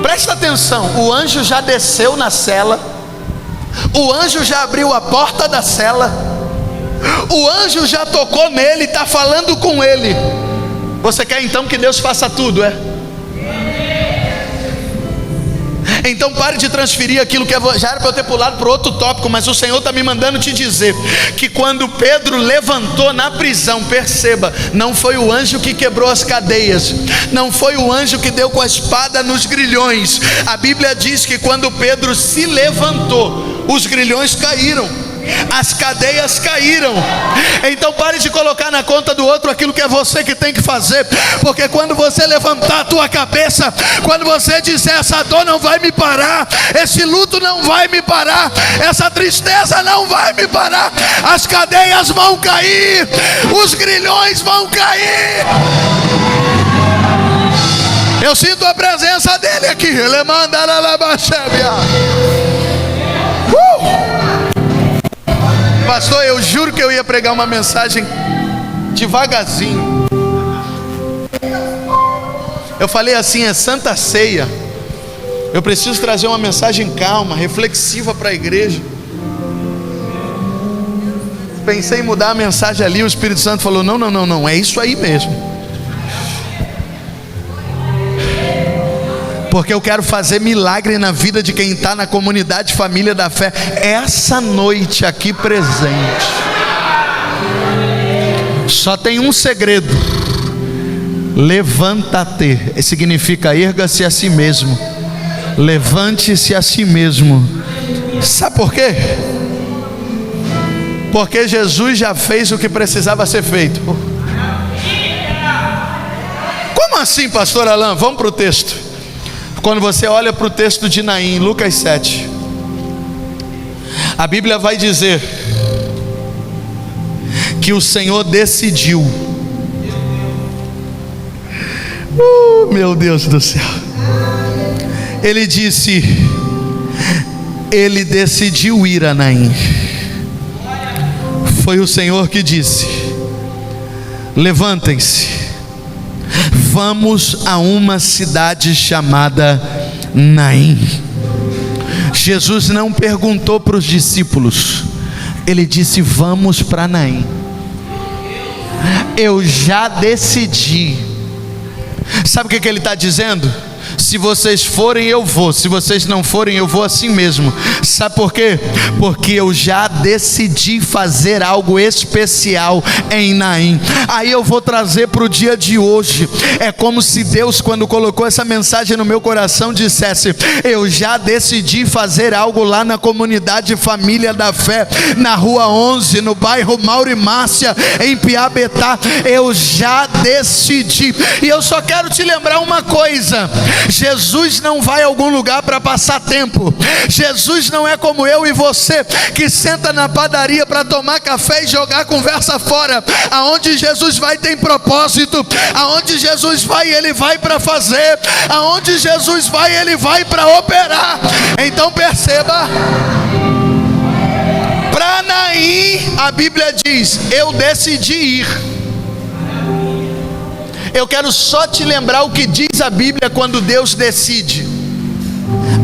Presta atenção, o anjo já desceu na cela, o anjo já abriu a porta da cela, o anjo já tocou nele, está falando com ele. Você quer então que Deus faça tudo, é? Então pare de transferir aquilo que já era para eu ter pulado para outro tópico, mas o Senhor está me mandando te dizer que quando Pedro levantou na prisão, perceba, não foi o anjo que quebrou as cadeias, não foi o anjo que deu com a espada nos grilhões. A Bíblia diz que quando Pedro se levantou, os grilhões caíram, as cadeias caíram. Então pare de colocar na conta do outro aquilo que é você que tem que fazer, porque quando você levantar a tua cabeça, quando você disser: essa dor não vai me parar, esse luto não vai me parar, essa tristeza não vai me parar, as cadeias vão cair, os grilhões vão cair. Eu sinto a presença dele aqui. Ele manda Pastor, eu juro que eu ia pregar uma mensagem devagarzinho. Eu falei assim: é Santa Ceia. Eu preciso trazer uma mensagem calma, reflexiva para a igreja. pensei em mudar a mensagem ali, o Espírito Santo falou: não, é isso aí mesmo. Porque eu quero fazer milagre na vida de quem está na comunidade Família da Fé essa noite aqui presente. Só tem um segredo: levanta-te. Significa erga-se a si mesmo, levante-se a si mesmo. Sabe por quê? Porque Jesus já fez o que precisava ser feito. Como assim, pastor Alain? Vamos para o texto. Quando você olha para o texto de Naim, Lucas 7, a Bíblia vai dizer que o Senhor decidiu. Meu Deus do céu. Ele disse: ele decidiu ir a Naim. Foi o Senhor que disse: levantem-se, vamos a uma cidade chamada Naim. Jesus não perguntou para os discípulos, ele disse: vamos para Naim. Eu já decidi. Sabe o que ele está dizendo? Se vocês forem, eu vou. Se vocês não forem, eu vou assim mesmo. Sabe por quê? Porque eu já decidi fazer algo especial em Naim. Aí eu vou trazer para o dia de hoje. É como se Deus, quando colocou essa mensagem no meu coração, dissesse: eu já decidi fazer algo lá na comunidade Família da Fé, na rua 11, no bairro Mauro e Márcia, em Piabetá. Eu já decidi. E eu só quero te lembrar uma coisa: Jesus não vai a algum lugar para passar tempo. Jesus não é como eu e você, que senta na padaria para tomar café e jogar a conversa fora. Aonde Jesus vai tem propósito. Aonde Jesus vai, ele vai para fazer. Aonde Jesus vai, ele vai para operar. Então perceba, para Naim, a Bíblia diz: eu decidi ir. Eu quero só te lembrar o que diz a Bíblia quando Deus decide: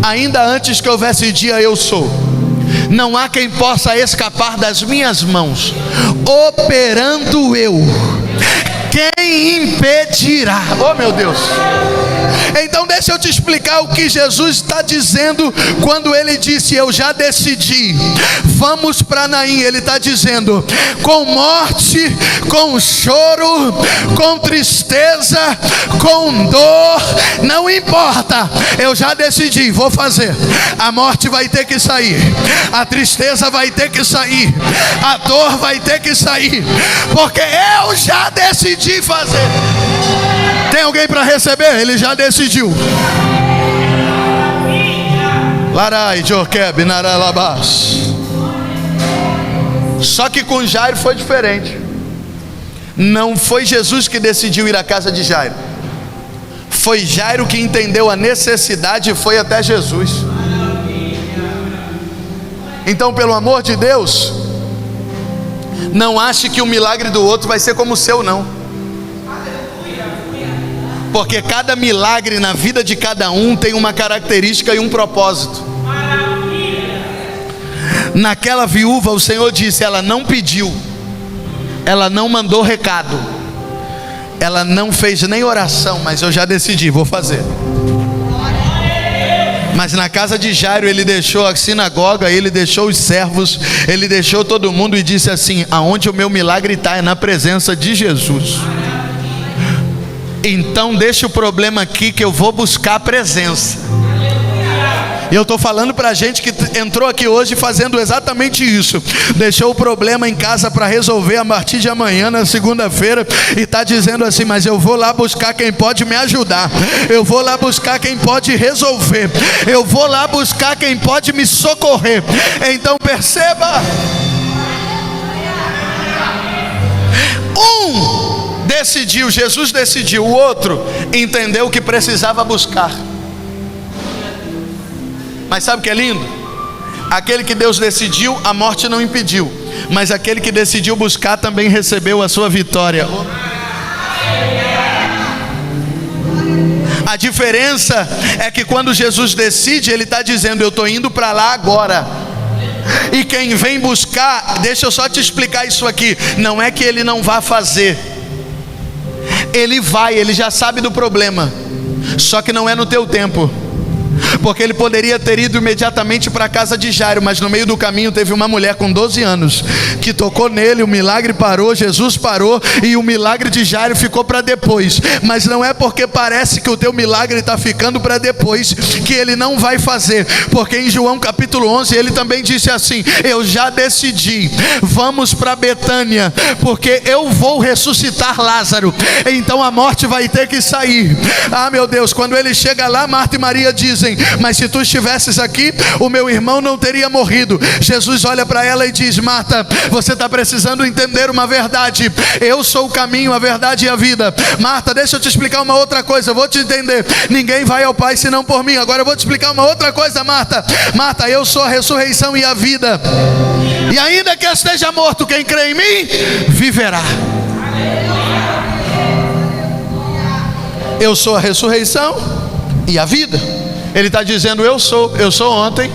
ainda antes que houvesse dia, eu sou. Não há quem possa escapar das minhas mãos. Operando eu, quem impedirá? Oh meu Deus. Então deixa eu te explicar o que Jesus está dizendo quando ele disse: eu já decidi, vamos para Naim. Ele está dizendo: com morte, com choro, com tristeza, com dor, não importa, eu já decidi, vou fazer. A morte vai ter que sair, a tristeza vai ter que sair, a dor vai ter que sair, porque eu já decidi fazer. Tem alguém para receber? Ele já decidiu. Larai, Jorkeb, Naralabás. Só que com Jairo foi diferente. Não foi Jesus que decidiu ir à casa de Jairo. Foi Jairo que entendeu a necessidade e foi até Jesus. Então, pelo amor de Deus, não ache que o milagre do outro vai ser como o seu, não. Porque cada milagre na vida de cada um tem uma característica e um propósito. Naquela viúva, o Senhor disse: ela não pediu, ela não mandou recado, ela não fez nem oração, mas eu já decidi, vou fazer. Mas na casa de Jairo, ele deixou a sinagoga, ele deixou os servos, ele deixou todo mundo e disse assim: aonde o meu milagre está é na presença de Jesus. Então deixa o problema aqui que eu vou buscar a presença. E eu estou falando para gente que entrou aqui hoje fazendo exatamente isso. Deixou o problema em casa para resolver a partir de amanhã, na segunda-feira, e está dizendo assim: mas eu vou lá buscar quem pode me ajudar, eu vou lá buscar quem pode resolver, eu vou lá buscar quem pode me socorrer. Então perceba, decidiu, Jesus decidiu, o outro entendeu que precisava buscar. Mas sabe o que é lindo? Aquele que Deus decidiu, a morte não impediu, mas aquele que decidiu buscar também recebeu a sua vitória. A diferença é que quando Jesus decide, ele está dizendo: eu estou indo para lá agora. E quem vem buscar, deixa eu só te explicar isso aqui, não é que ele não vá fazer, ele vai, ele já sabe do problema, só que não é no teu tempo. Porque ele poderia ter ido imediatamente para a casa de Jairo, mas no meio do caminho teve uma mulher com 12 anos que tocou nele, o milagre parou, Jesus parou, e o milagre de Jairo ficou para depois. Mas não é porque parece que o teu milagre está ficando para depois que ele não vai fazer, porque em João capítulo 11 ele também disse assim: eu já decidi, vamos para Betânia, porque eu vou ressuscitar Lázaro, então a morte vai ter que sair. Ah, meu Deus, quando ele chega lá, Marta e Maria dizem: mas se tu estivesses aqui, o meu irmão não teria morrido. Jesus olha para ela e diz: Marta, você está precisando entender uma verdade, eu sou o caminho, a verdade e a vida. Marta, deixa eu te explicar uma outra coisa, eu vou te entender, ninguém vai ao Pai senão por mim. Agora eu vou te explicar uma outra coisa, Marta. Marta, eu sou a ressurreição e a vida, e ainda que eu esteja morto, quem crê em mim, viverá. Eu sou a ressurreição e a vida. Ele está dizendo: eu sou ontem,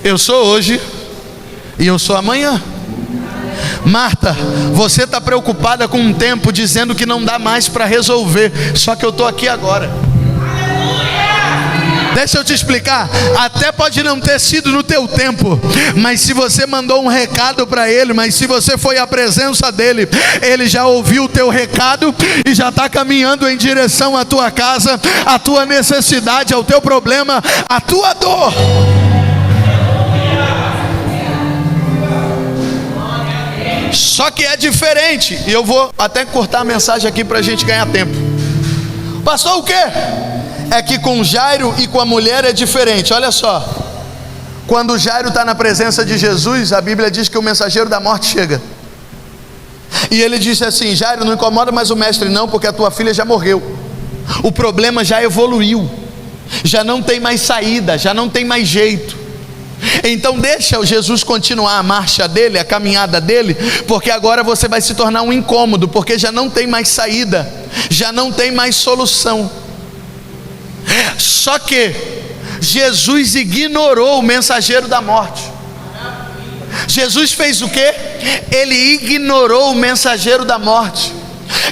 eu sou hoje e eu sou amanhã. Marta, você está preocupada com um tempo, dizendo que não dá mais para resolver, só que eu estou aqui agora. Deixa eu te explicar, até pode não ter sido no teu tempo, mas se você mandou um recado para ele, mas se você foi à presença dele, ele já ouviu o teu recado e já está caminhando em direção à tua casa, à tua necessidade, ao teu problema, à tua dor. Só que é diferente, e eu vou até cortar a mensagem aqui para a gente ganhar tempo. Pastor, o quê? É que com Jairo e com a mulher é diferente. Olha só, quando Jairo está na presença de Jesus, a Bíblia diz que o mensageiro da morte chega, e ele disse assim: Jairo, não incomoda mais o mestre não, porque a tua filha já morreu, o problema já evoluiu, já não tem mais saída, já não tem mais jeito. Então deixa Jesus continuar a marcha dele, a caminhada dele, porque agora você vai se tornar um incômodo, porque já não tem mais saída, já não tem mais solução. Só que Jesus ignorou o mensageiro da morte. Jesus fez o quê? Ele ignorou o mensageiro da morte.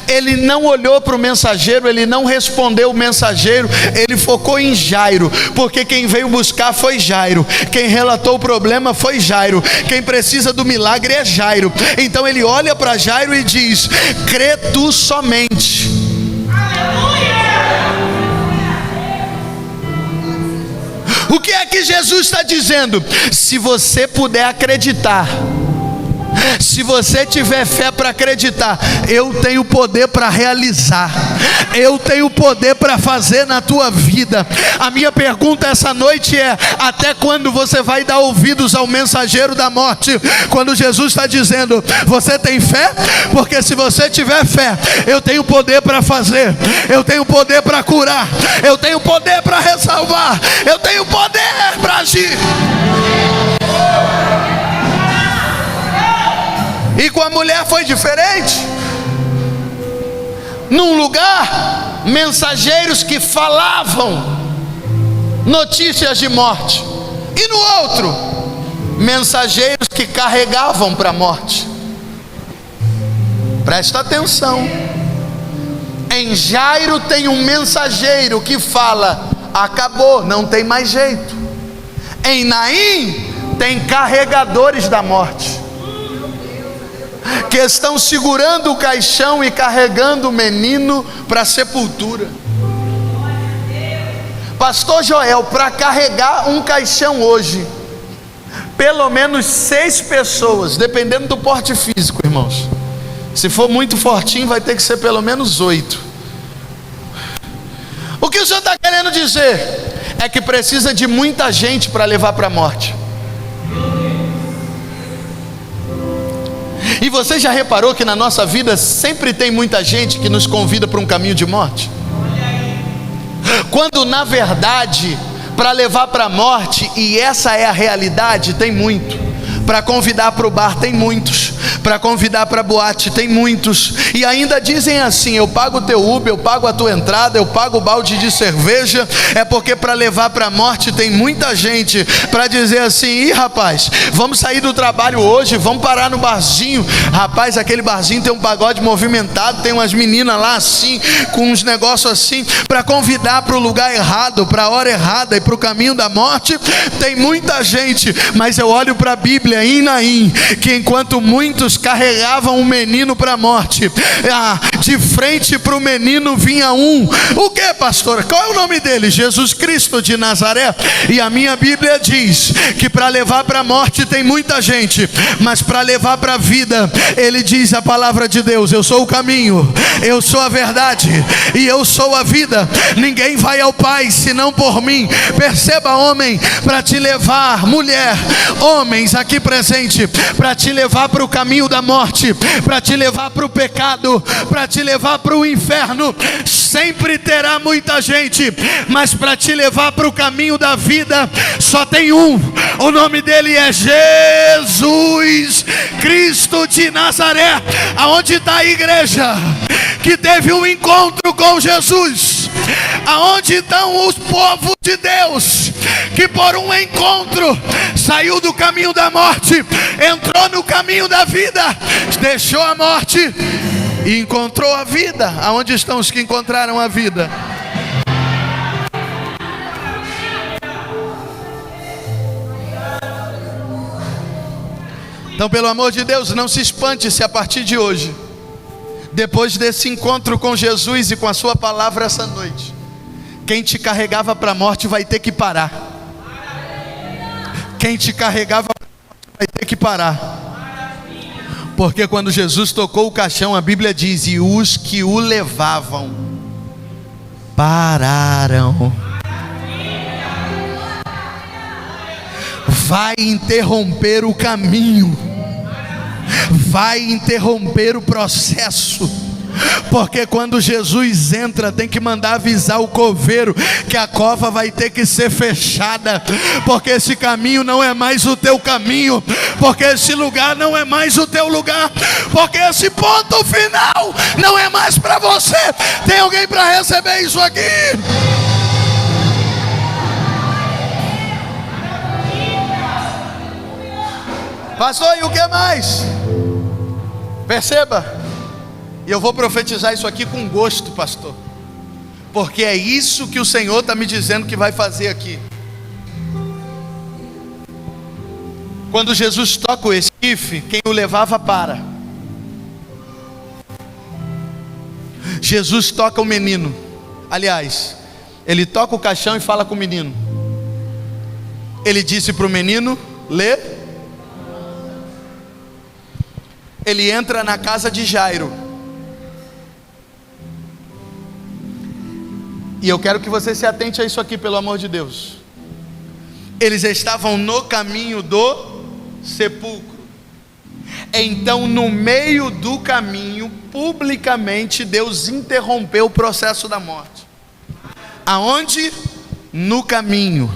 Ele não olhou para o mensageiro, ele não respondeu o mensageiro, ele focou em Jairo, porque quem veio buscar foi Jairo, quem relatou o problema foi Jairo, quem precisa do milagre é Jairo. Então ele olha para Jairo e diz: crê tu somente. O que é que Jesus está dizendo? Se você puder acreditar, se você tiver fé para acreditar, eu tenho poder para realizar, eu tenho poder para fazer na tua vida. A minha pergunta essa noite é: até quando você vai dar ouvidos ao mensageiro da morte, quando Jesus está dizendo: você tem fé? Porque se você tiver fé, eu tenho poder para fazer, eu tenho poder para curar, eu tenho poder para ressalvar, eu tenho poder para agir. E com a mulher foi diferente. Num lugar, mensageiros que falavam notícias de morte, e no outro, mensageiros que carregavam para a morte. Presta atenção. Em Jairo tem um mensageiro que fala: acabou, não tem mais jeito. Em Naim tem carregadores da morte, que estão segurando o caixão e carregando o menino para a sepultura. Pastor Joel, para carregar um caixão hoje, pelo menos 6 pessoas, dependendo do porte físico, irmãos. Se for muito fortinho, vai ter que ser pelo menos 8. O que o senhor está querendo dizer? É que precisa de muita gente para levar para a morte. E você já reparou que na nossa vida sempre tem muita gente que nos convida para um caminho de morte? Quando na verdade, para levar para a morte, e essa é a realidade, tem muito. Para convidar para o bar tem muitos, para convidar para boate, tem muitos, e ainda dizem assim: eu pago o teu Uber, eu pago a tua entrada, eu pago o balde de cerveja. É porque para levar para a morte tem muita gente para dizer assim: ih rapaz, vamos sair do trabalho hoje, vamos parar no barzinho. Rapaz, aquele barzinho tem um pagode movimentado, tem umas meninas lá assim, com uns negócios assim, para convidar para o lugar errado, para a hora errada e para o caminho da morte. Tem muita gente, mas eu olho para a Bíblia em Naim, que enquanto muitos carregavam um menino para a morte, de frente para o menino vinha um. O que, pastor? Qual é o nome dele? Jesus Cristo de Nazaré. E a minha Bíblia diz que para levar para a morte tem muita gente, mas para levar para a vida, ele diz, a palavra de Deus: eu sou o caminho, eu sou a verdade e eu sou a vida. Ninguém vai ao Pai senão por mim. Perceba, homem, para te levar, mulher, homens aqui presente, para te levar para o caminho da morte, para te levar para o pecado, para te levar para o inferno, sempre terá muita gente, mas para te levar para o caminho da vida, só tem um. O nome dele é Jesus Cristo de Nazaré. Aonde está a igreja que teve um encontro com Jesus? Aonde estão os povos de Deus que por um encontro saiu do caminho da morte, entrou no caminho da vida, deixou a morte e encontrou a vida? Aonde estão os que encontraram a vida? Então, pelo amor de Deus, não se espante se a partir de hoje, depois desse encontro com Jesus e com a sua palavra essa noite, quem te carregava para a morte vai ter que parar. Quem te carregava para a morte vai ter que parar. Porque quando Jesus tocou o caixão, a Bíblia diz: e os que o levavam pararam. Vai interromper o caminho, vai interromper o processo. Porque quando Jesus entra, tem que mandar avisar o coveiro que a cova vai ter que ser fechada, porque esse caminho não é mais o teu caminho, porque esse lugar não é mais o teu lugar, porque esse ponto final não é mais para você. Tem alguém para receber isso aqui? Pastor, e o que mais? Perceba, e eu vou profetizar isso aqui com gosto, pastor, porque é isso que o Senhor está me dizendo que vai fazer aqui. Quando Jesus toca o esquife, quem o levava para. Jesus toca o menino. Aliás, ele toca o caixão e fala com o menino. Ele disse para o menino: lê. Ele entra na casa de Jairo. E eu quero que você se atente a isso aqui, pelo amor de Deus. Eles estavam no caminho do sepulcro. Então, no meio do caminho, publicamente, Deus interrompeu o processo da morte. Aonde? No caminho,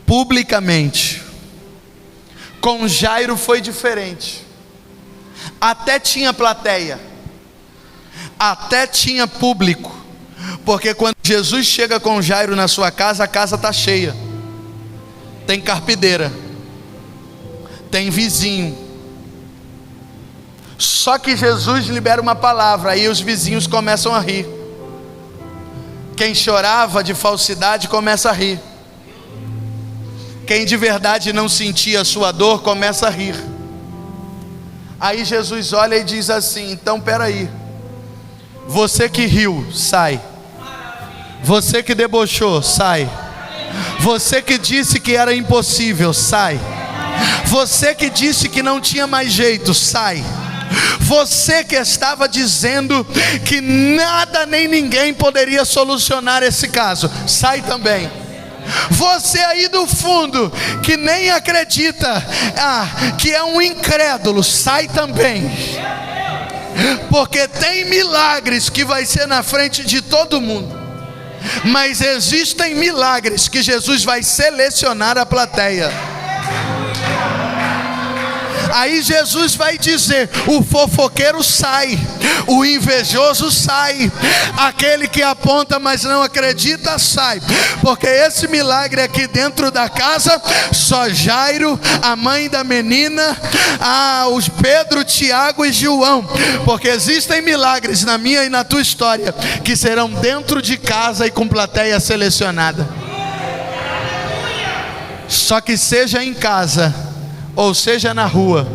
publicamente. Com Jairo foi diferente. Até tinha plateia, até tinha público, porque quando Jesus chega com Jairo na sua casa, a casa está cheia. Tem carpideira, tem vizinho. Só que Jesus libera uma palavra, aí os vizinhos começam a rir. Quem chorava de falsidade começa a rir. Quem de verdade não sentia a sua dor começa a rir. Aí Jesus olha e diz assim: então peraí, você que riu, sai. Você que debochou, sai. Você que disse que era impossível, sai. Você que disse que não tinha mais jeito, sai. Você que estava dizendo que nada nem ninguém poderia solucionar esse caso, sai também. Você aí do fundo, que nem acredita, que é um incrédulo, sai também. Porque tem milagres que vai ser na frente de todo mundo, mas existem milagres que Jesus vai selecionar a plateia. Aí Jesus vai dizer: o fofoqueiro sai, o invejoso sai, aquele que aponta mas não acredita sai, porque esse milagre aqui dentro da casa, só Jairo, a mãe da menina, os Pedro, Tiago e João, porque existem milagres na minha e na tua história que serão dentro de casa e com plateia selecionada. Só que seja em casa ou seja na rua,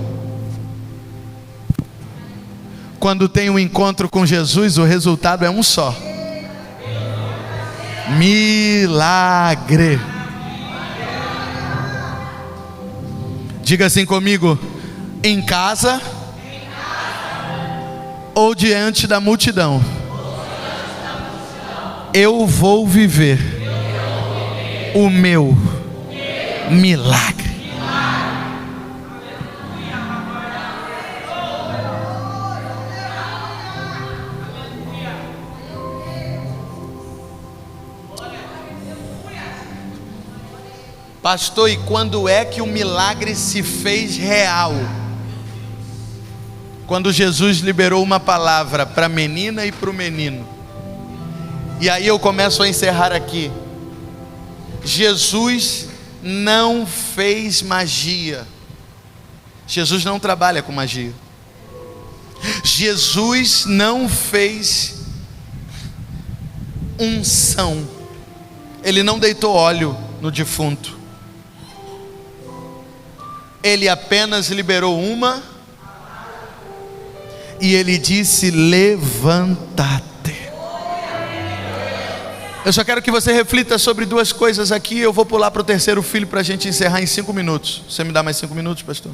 quando tem um encontro com Jesus, o resultado é um só: milagre. Diga assim comigo: em casa ou diante da multidão, eu vou viver o meu milagre. Pastor, e quando é que o milagre se fez real? Quando Jesus liberou uma palavra para a menina e para o menino. E aí eu começo a encerrar aqui. Jesus não fez magia. Jesus não trabalha com magia. Jesus não fez unção. Ele não deitou óleo no defunto. Ele apenas liberou uma, e ele disse: levanta-te. Eu só quero que você reflita sobre duas coisas aqui. Eu vou pular para o terceiro filho para a gente encerrar em 5 minutos. Você me dá mais 5 minutos, pastor?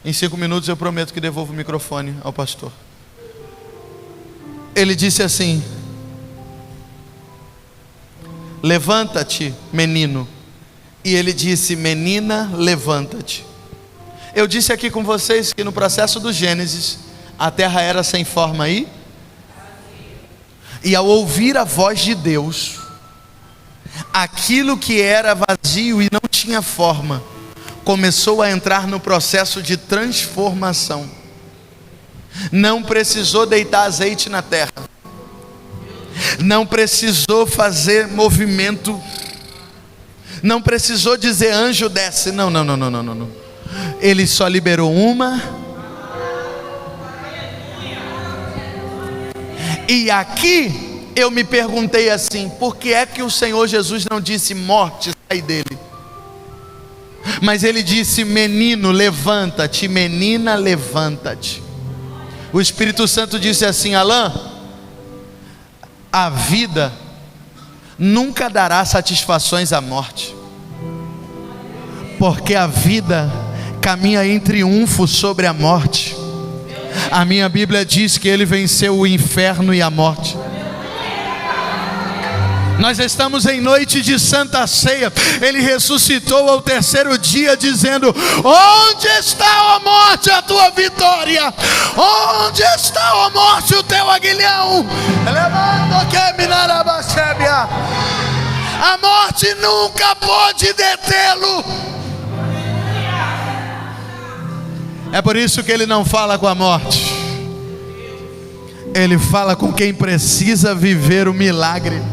Em 5 minutos eu prometo que devolvo o microfone ao pastor. Ele disse assim: levanta-te, menino. E ele disse: menina, levanta-te. Eu disse aqui com vocês que no processo do Gênesis, a terra era sem forma e ao ouvir a voz de Deus, aquilo que era vazio e não tinha forma, começou a entrar no processo de transformação. Não precisou deitar azeite na terra, não precisou fazer movimento, não precisou dizer anjo desce, não. Ele só liberou uma. E aqui eu me perguntei assim: por que é que o Senhor Jesus não disse morte, sai dele? Mas ele disse: menino, levanta-te, menina, levanta-te. O Espírito Santo disse assim: Alain, a vida nunca dará satisfações à morte, porque a vida caminha em triunfo sobre a morte. A minha Bíblia diz que ele venceu o inferno e a morte. Nós estamos em noite de Santa Ceia. Ele ressuscitou ao terceiro dia, dizendo: onde está, ó morte, a tua vitória? Onde está, ó morte, o teu aguilhão? A morte nunca pode detê-lo. É por isso que ele não fala com a morte. Ele fala com quem precisa viver o milagre.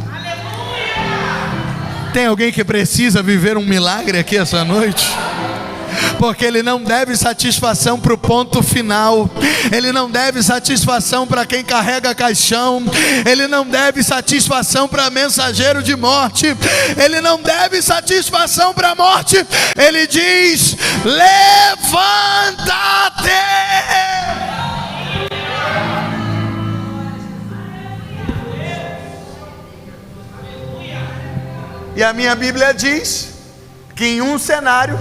Tem alguém que precisa viver um milagre aqui essa noite? Porque ele não deve satisfação para o ponto final, ele não deve satisfação para quem carrega caixão, ele não deve satisfação para mensageiro de morte, ele não deve satisfação para a morte. Ele diz: levanta-te. E a minha Bíblia diz que em um cenário,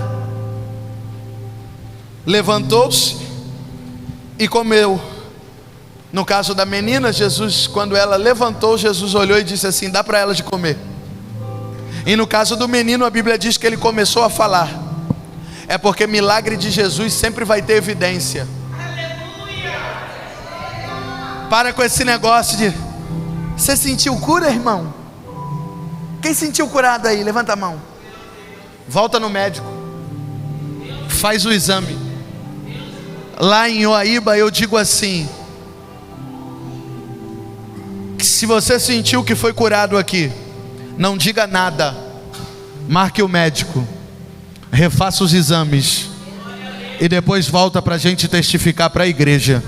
levantou-se e comeu. No caso da menina, Jesus, quando ela levantou, Jesus olhou e disse assim: dá para ela de comer. E no caso do menino, a Bíblia diz que ele começou a falar. É porque milagre de Jesus sempre vai ter evidência. Para com esse negócio de: você sentiu cura, irmão? Quem sentiu curado aí? Levanta a mão. Volta no médico, faz o exame. lá em Oaíba, eu digo assim: que se você sentiu que foi curado aqui, não diga nada, marque o médico, refaça os exames e depois volta para a gente testificar para a igreja.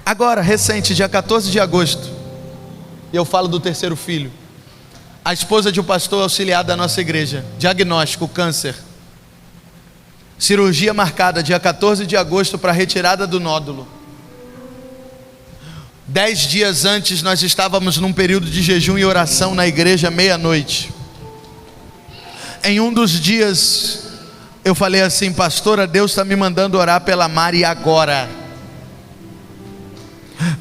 Agora, recente, dia 14 de agosto, eu falo do terceiro filho. A esposa de um pastor auxiliar da nossa igreja, diagnóstico, câncer. Cirurgia marcada dia 14 de agosto para retirada do nódulo. 10 dias antes nós estávamos num período de jejum e oração na igreja, meia-noite. Em um dos dias eu falei assim: pastora, Deus está me mandando orar pela Mari agora.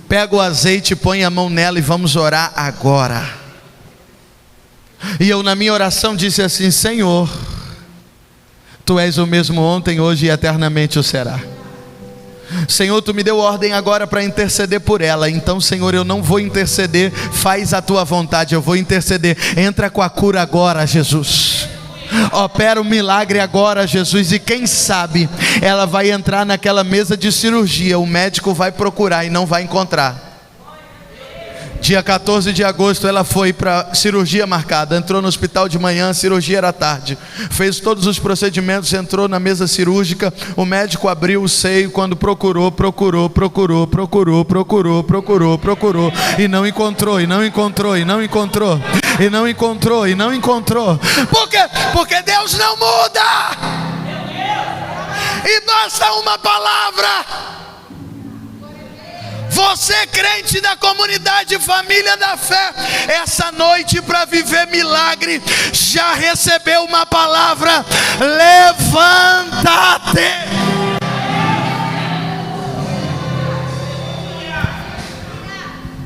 Pega o azeite, põe a mão nela e vamos orar agora. E eu na minha oração disse assim: Senhor, Tu és o mesmo ontem, hoje e eternamente o será. Senhor, Tu me deu ordem agora para interceder por ela. Então, Senhor, eu não vou interceder, faz a Tua vontade, eu vou interceder. Entra com a cura agora, Jesus. Opera o milagre agora, Jesus. E quem sabe ela vai entrar naquela mesa de cirurgia, o médico vai procurar e não vai encontrar. Dia 14 de agosto ela foi para cirurgia marcada, entrou no hospital de manhã, a cirurgia era tarde, fez todos os procedimentos, entrou na mesa cirúrgica, o médico abriu o seio, quando procurou e não encontrou. Por quê? Porque Deus não muda. E basta uma palavra. Você, crente da comunidade Família da Fé, essa noite, para viver milagre, já recebeu uma palavra: levanta-te.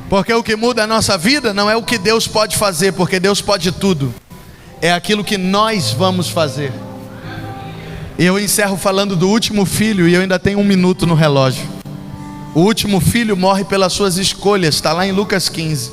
Porque o que muda a nossa vida não é o que Deus pode fazer, porque Deus pode tudo, é aquilo que nós vamos fazer. E eu encerro falando do último filho, e eu ainda tenho 1 minuto no relógio. O último filho morre pelas suas escolhas, está lá em Lucas 15.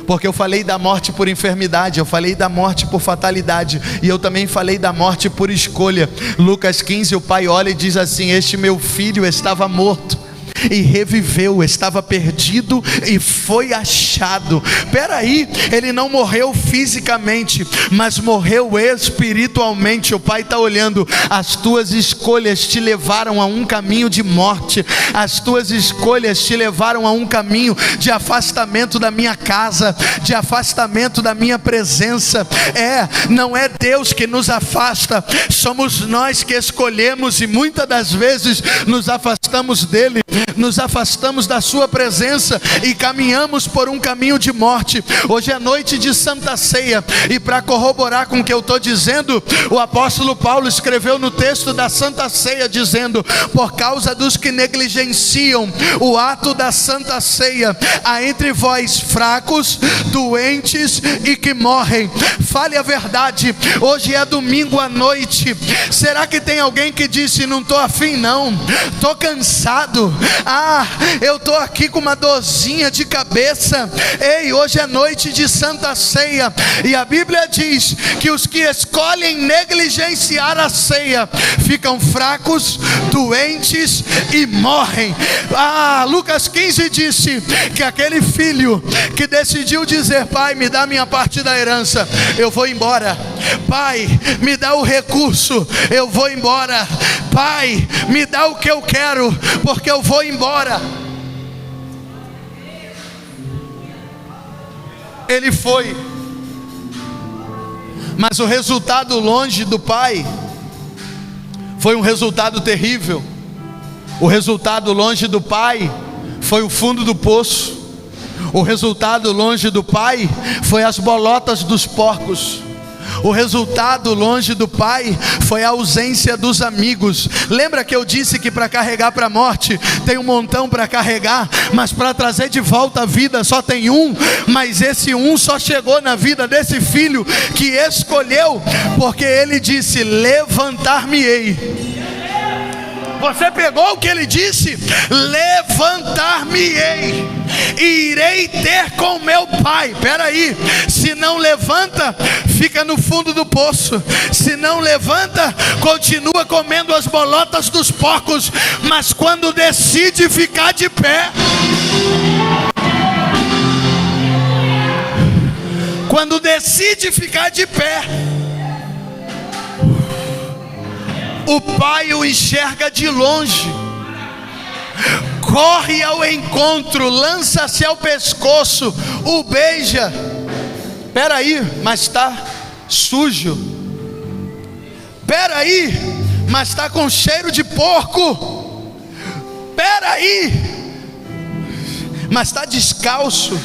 Porque eu falei da morte por enfermidade, eu falei da morte por fatalidade, e eu também falei da morte por escolha. Lucas 15, o pai olha e diz assim: este meu filho estava morto e reviveu, estava perdido e foi achado. Peraí, ele não morreu fisicamente, mas morreu espiritualmente. O pai está olhando: as tuas escolhas te levaram a um caminho de morte, as tuas escolhas te levaram a um caminho de afastamento da minha casa, de afastamento da minha presença. Não é Deus que nos afasta, somos nós que escolhemos, e muitas das vezes nos afastamos dele, nos afastamos da sua presença e caminhamos por um caminho de morte. Hoje é noite de Santa Ceia, e para corroborar com o que eu estou dizendo, o apóstolo Paulo escreveu no texto da Santa Ceia dizendo: por causa dos que negligenciam o ato da Santa Ceia, há entre vós fracos, doentes e que morrem. Fale a verdade, hoje é domingo à noite. Será que tem alguém que disse: não estou afim não, estou cansado, eu estou aqui com uma dorzinha de cabeça? Ei, hoje é noite de Santa Ceia, e a Bíblia diz que os que escolhem negligenciar a ceia ficam fracos, doentes e morrem. Lucas 15 disse que aquele filho que decidiu dizer: pai, me dá minha parte da herança, eu vou embora. Pai, me dá o recurso, eu vou embora. Pai, me dá o que eu quero, porque eu vou embora. Ele foi, mas o resultado longe do pai foi um resultado terrível. O resultado longe do pai foi o fundo do poço. O resultado longe do pai foi as bolotas dos porcos. O resultado longe do pai foi a ausência dos amigos. Lembra que eu disse que para carregar para a morte tem um montão para carregar, mas para trazer de volta a vida só tem um? Mas esse um só chegou na vida desse filho que escolheu, porque ele disse: levantar-me-ei. Você pegou o que ele disse? Levantar-me-ei e irei ter com meu pai. Peraí, se não levanta, fica no fundo do poço. Se não levanta, continua comendo as bolotas dos porcos. Mas quando decide ficar de pé, quando decide ficar de pé, o pai o enxerga de longe, corre ao encontro, lança-se ao pescoço, o beija. Peraí, mas está sujo. Peraí, mas está com cheiro de porco. Peraí, mas está descalço.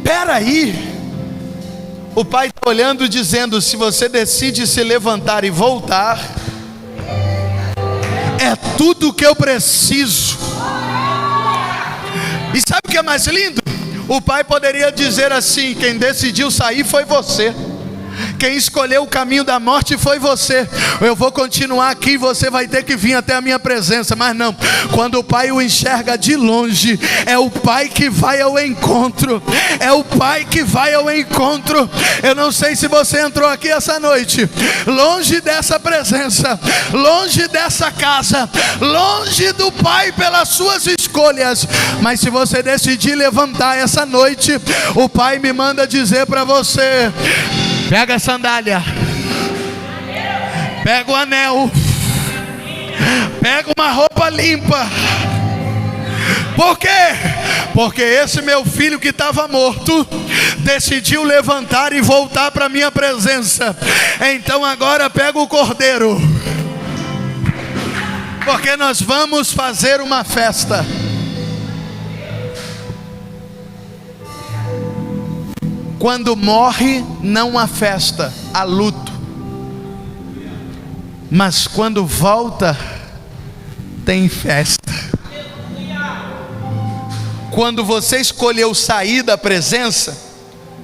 Peraí. O pai está olhando, dizendo: se você decide se levantar e voltar, é tudo o que eu preciso. E sabe o que é mais lindo? O pai poderia dizer assim: quem decidiu sair foi você. Quem escolheu o caminho da morte foi você. Eu vou continuar aqui, você vai ter que vir até a minha presença. Mas não, quando o pai o enxerga de longe, é o pai que vai ao encontro. É o pai que vai ao encontro. Eu não sei se você entrou aqui essa noite longe dessa presença, longe dessa casa, longe do pai pelas suas escolhas. Mas se você decidir levantar essa noite, o pai me manda dizer para você: pega a sandália, pega o anel, pega uma roupa limpa. Por quê? Porque esse meu filho que estava morto decidiu levantar e voltar para a minha presença. Então agora pega o cordeiro, porque nós vamos fazer uma festa. Quando morre, não há festa, há luto. Mas quando volta, tem festa. Quando você escolheu sair da presença,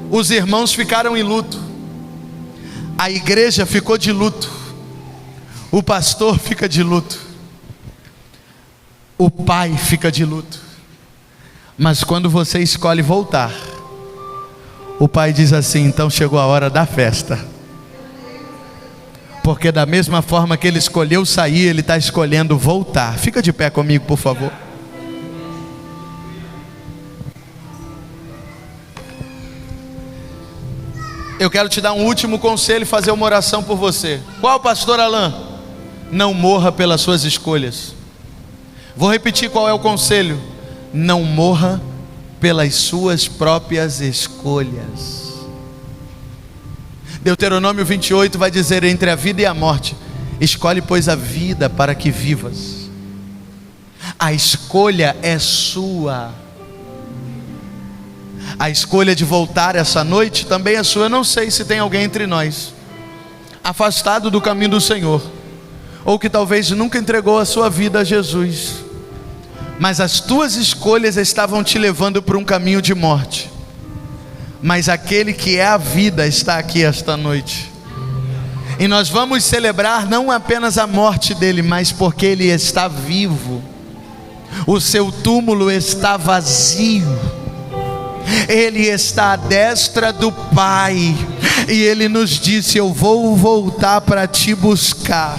os irmãos ficaram em luto, a igreja ficou de luto, o pastor fica de luto, o pai fica de luto. Mas quando você escolhe voltar, o pai diz assim: então chegou a hora da festa. Porque da mesma forma que ele escolheu sair, ele está escolhendo voltar. Fica de pé comigo, por favor. Eu quero te dar um último conselho e fazer uma oração por você. Qual, pastor Alain? Não morra pelas suas escolhas. Vou repetir qual é o conselho: não morra pelas suas próprias escolhas. Deuteronômio 28 vai dizer: entre a vida e a morte, escolhe pois a vida para que vivas. A escolha é sua. A escolha de voltar essa noite também é sua. Eu não sei se tem alguém entre nós afastado do caminho do Senhor, ou que talvez nunca entregou a sua vida a Jesus, mas as tuas escolhas estavam te levando para um caminho de morte. Mas aquele que é a vida está aqui esta noite, e nós vamos celebrar não apenas a morte dele, mas porque ele está vivo. O seu túmulo está vazio, ele está à destra do Pai, e ele nos disse: eu vou voltar para te buscar.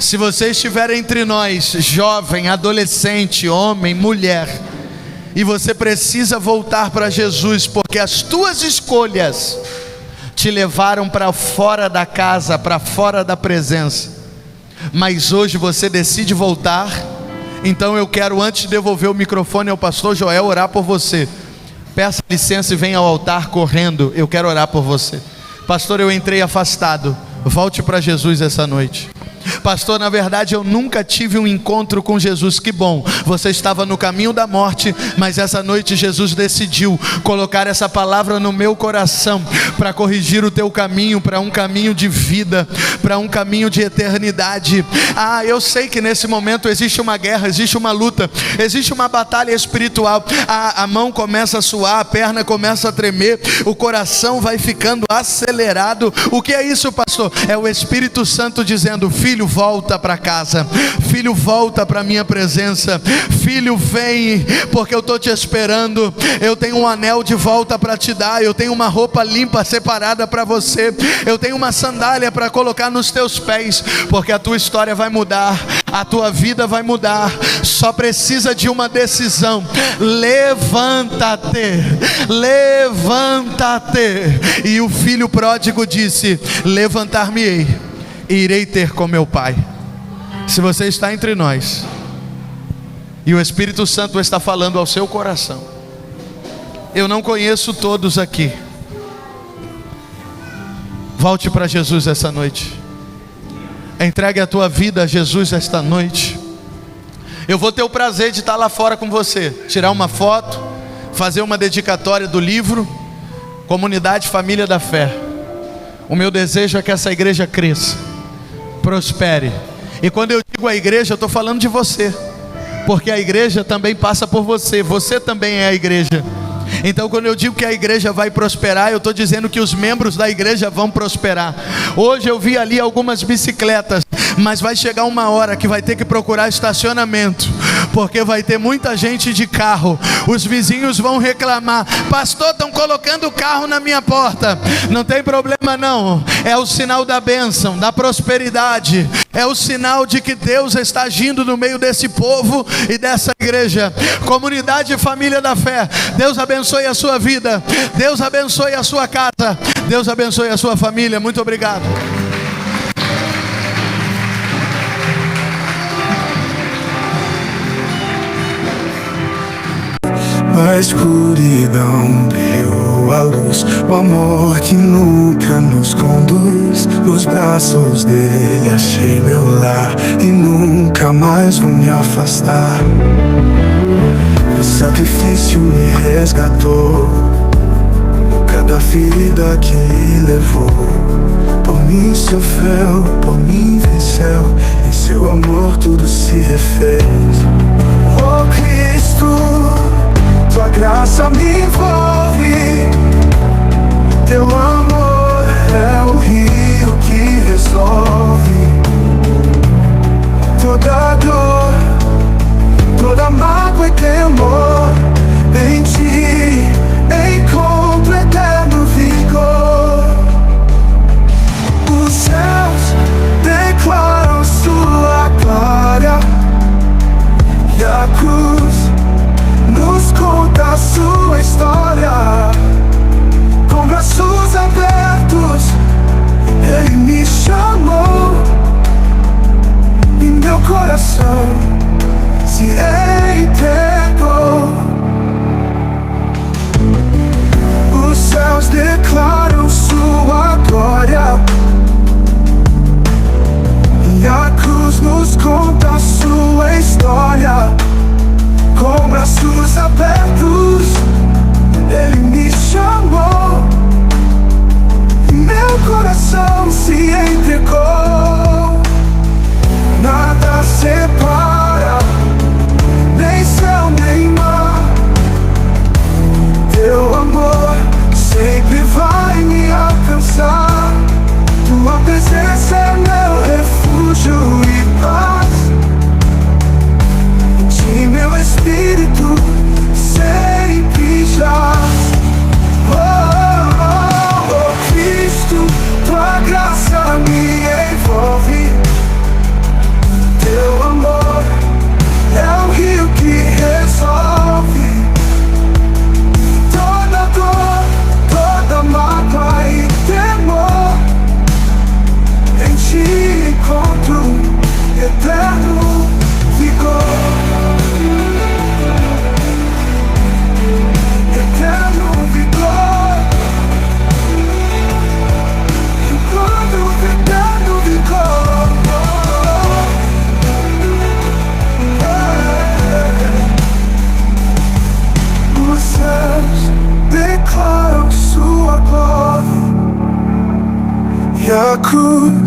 Se você estiver entre nós, jovem, adolescente, homem, mulher, e você precisa voltar para Jesus, porque as tuas escolhas te levaram para fora da casa, para fora da presença, mas hoje você decide voltar. Então eu quero, antes de devolver o microfone ao pastor Joel, orar por você. Peça licença e venha ao altar correndo. Eu quero orar por você. Pastor, eu entrei afastado. Volte para Jesus essa noite. Pastor, na verdade eu nunca tive um encontro com Jesus. Que bom, você estava no caminho da morte, mas essa noite Jesus decidiu colocar essa palavra no meu coração, para corrigir o teu caminho, para um caminho de vida, para um caminho de eternidade. Eu sei que nesse momento existe uma guerra, existe uma luta, existe uma batalha espiritual. A mão começa a suar, a perna começa a tremer, o coração vai ficando acelerado. O que é isso, pastor? É o Espírito Santo dizendo: filho, volta para casa, filho, volta para a minha presença, filho, vem, porque eu estou te esperando. Eu tenho um anel de volta para te dar, eu tenho uma roupa limpa separada para você, eu tenho uma sandália para colocar nos teus pés, porque a tua história vai mudar, a tua vida vai mudar. Só precisa de uma decisão: levanta-te, levanta-te. E o filho pródigo disse: levantar-me-ei e irei ter com meu pai. Se você está entre nós e o Espírito Santo está falando ao seu coração, eu não conheço todos aqui, volte para Jesus essa noite, entregue a tua vida a Jesus esta noite. Eu vou ter o prazer de estar lá fora com você, tirar uma foto, fazer uma dedicatória do livro Comunidade Família da Fé. O meu desejo é que essa igreja cresça, prospere. E quando eu digo a igreja, eu estou falando de você, porque a igreja também passa por você, você também é a igreja. Então quando eu digo que a igreja vai prosperar, eu estou dizendo que os membros da igreja vão prosperar. Hoje eu vi ali algumas bicicletas, mas vai chegar uma hora que vai ter que procurar estacionamento, porque vai ter muita gente de carro. Os vizinhos vão reclamar: pastor, estão colocando o carro na minha porta. Não tem problema não, é o sinal da bênção, da prosperidade, é o sinal de que Deus está agindo no meio desse povo e dessa igreja. Comunidade e Família da Fé, Deus abençoe a sua vida, Deus abençoe a sua casa, Deus abençoe a sua família. Muito obrigado. A escuridão deu a luz, o amor que nunca nos conduz. Nos braços dele achei meu lar e nunca mais vou me afastar. O sacrifício me resgatou, cada ferida que ele levou. Por mim sofreu, por mim venceu, em seu amor tudo se refez. Oh Cristo, tua graça me envolve, teu amor é o rio que resolve toda dor, toda mágoa e temor. Em ti encontro eterno vigor. Os céus declaram sua glória e a cruz nos conta a sua história. Com braços abertos ele me chamou e meu coração se entregou. Os céus declaram sua glória e a cruz nos conta a sua história. Com braços abertos ele me chamou e meu coração se entregou. Nada separa, nem céu nem mar. Teu amor sempre vai me alcançar. Tua presença é meu refúgio e paz. Em ti meu espírito sempre jaz. Oh Cristo, tua graça me envolve, teu amor é o rio que resolve toda dor, toda mágoa e temor. Em ti encontro eterno vigor, eterno vigor. Encontro eterno vigor. Os céus declaram sua glória e a cruz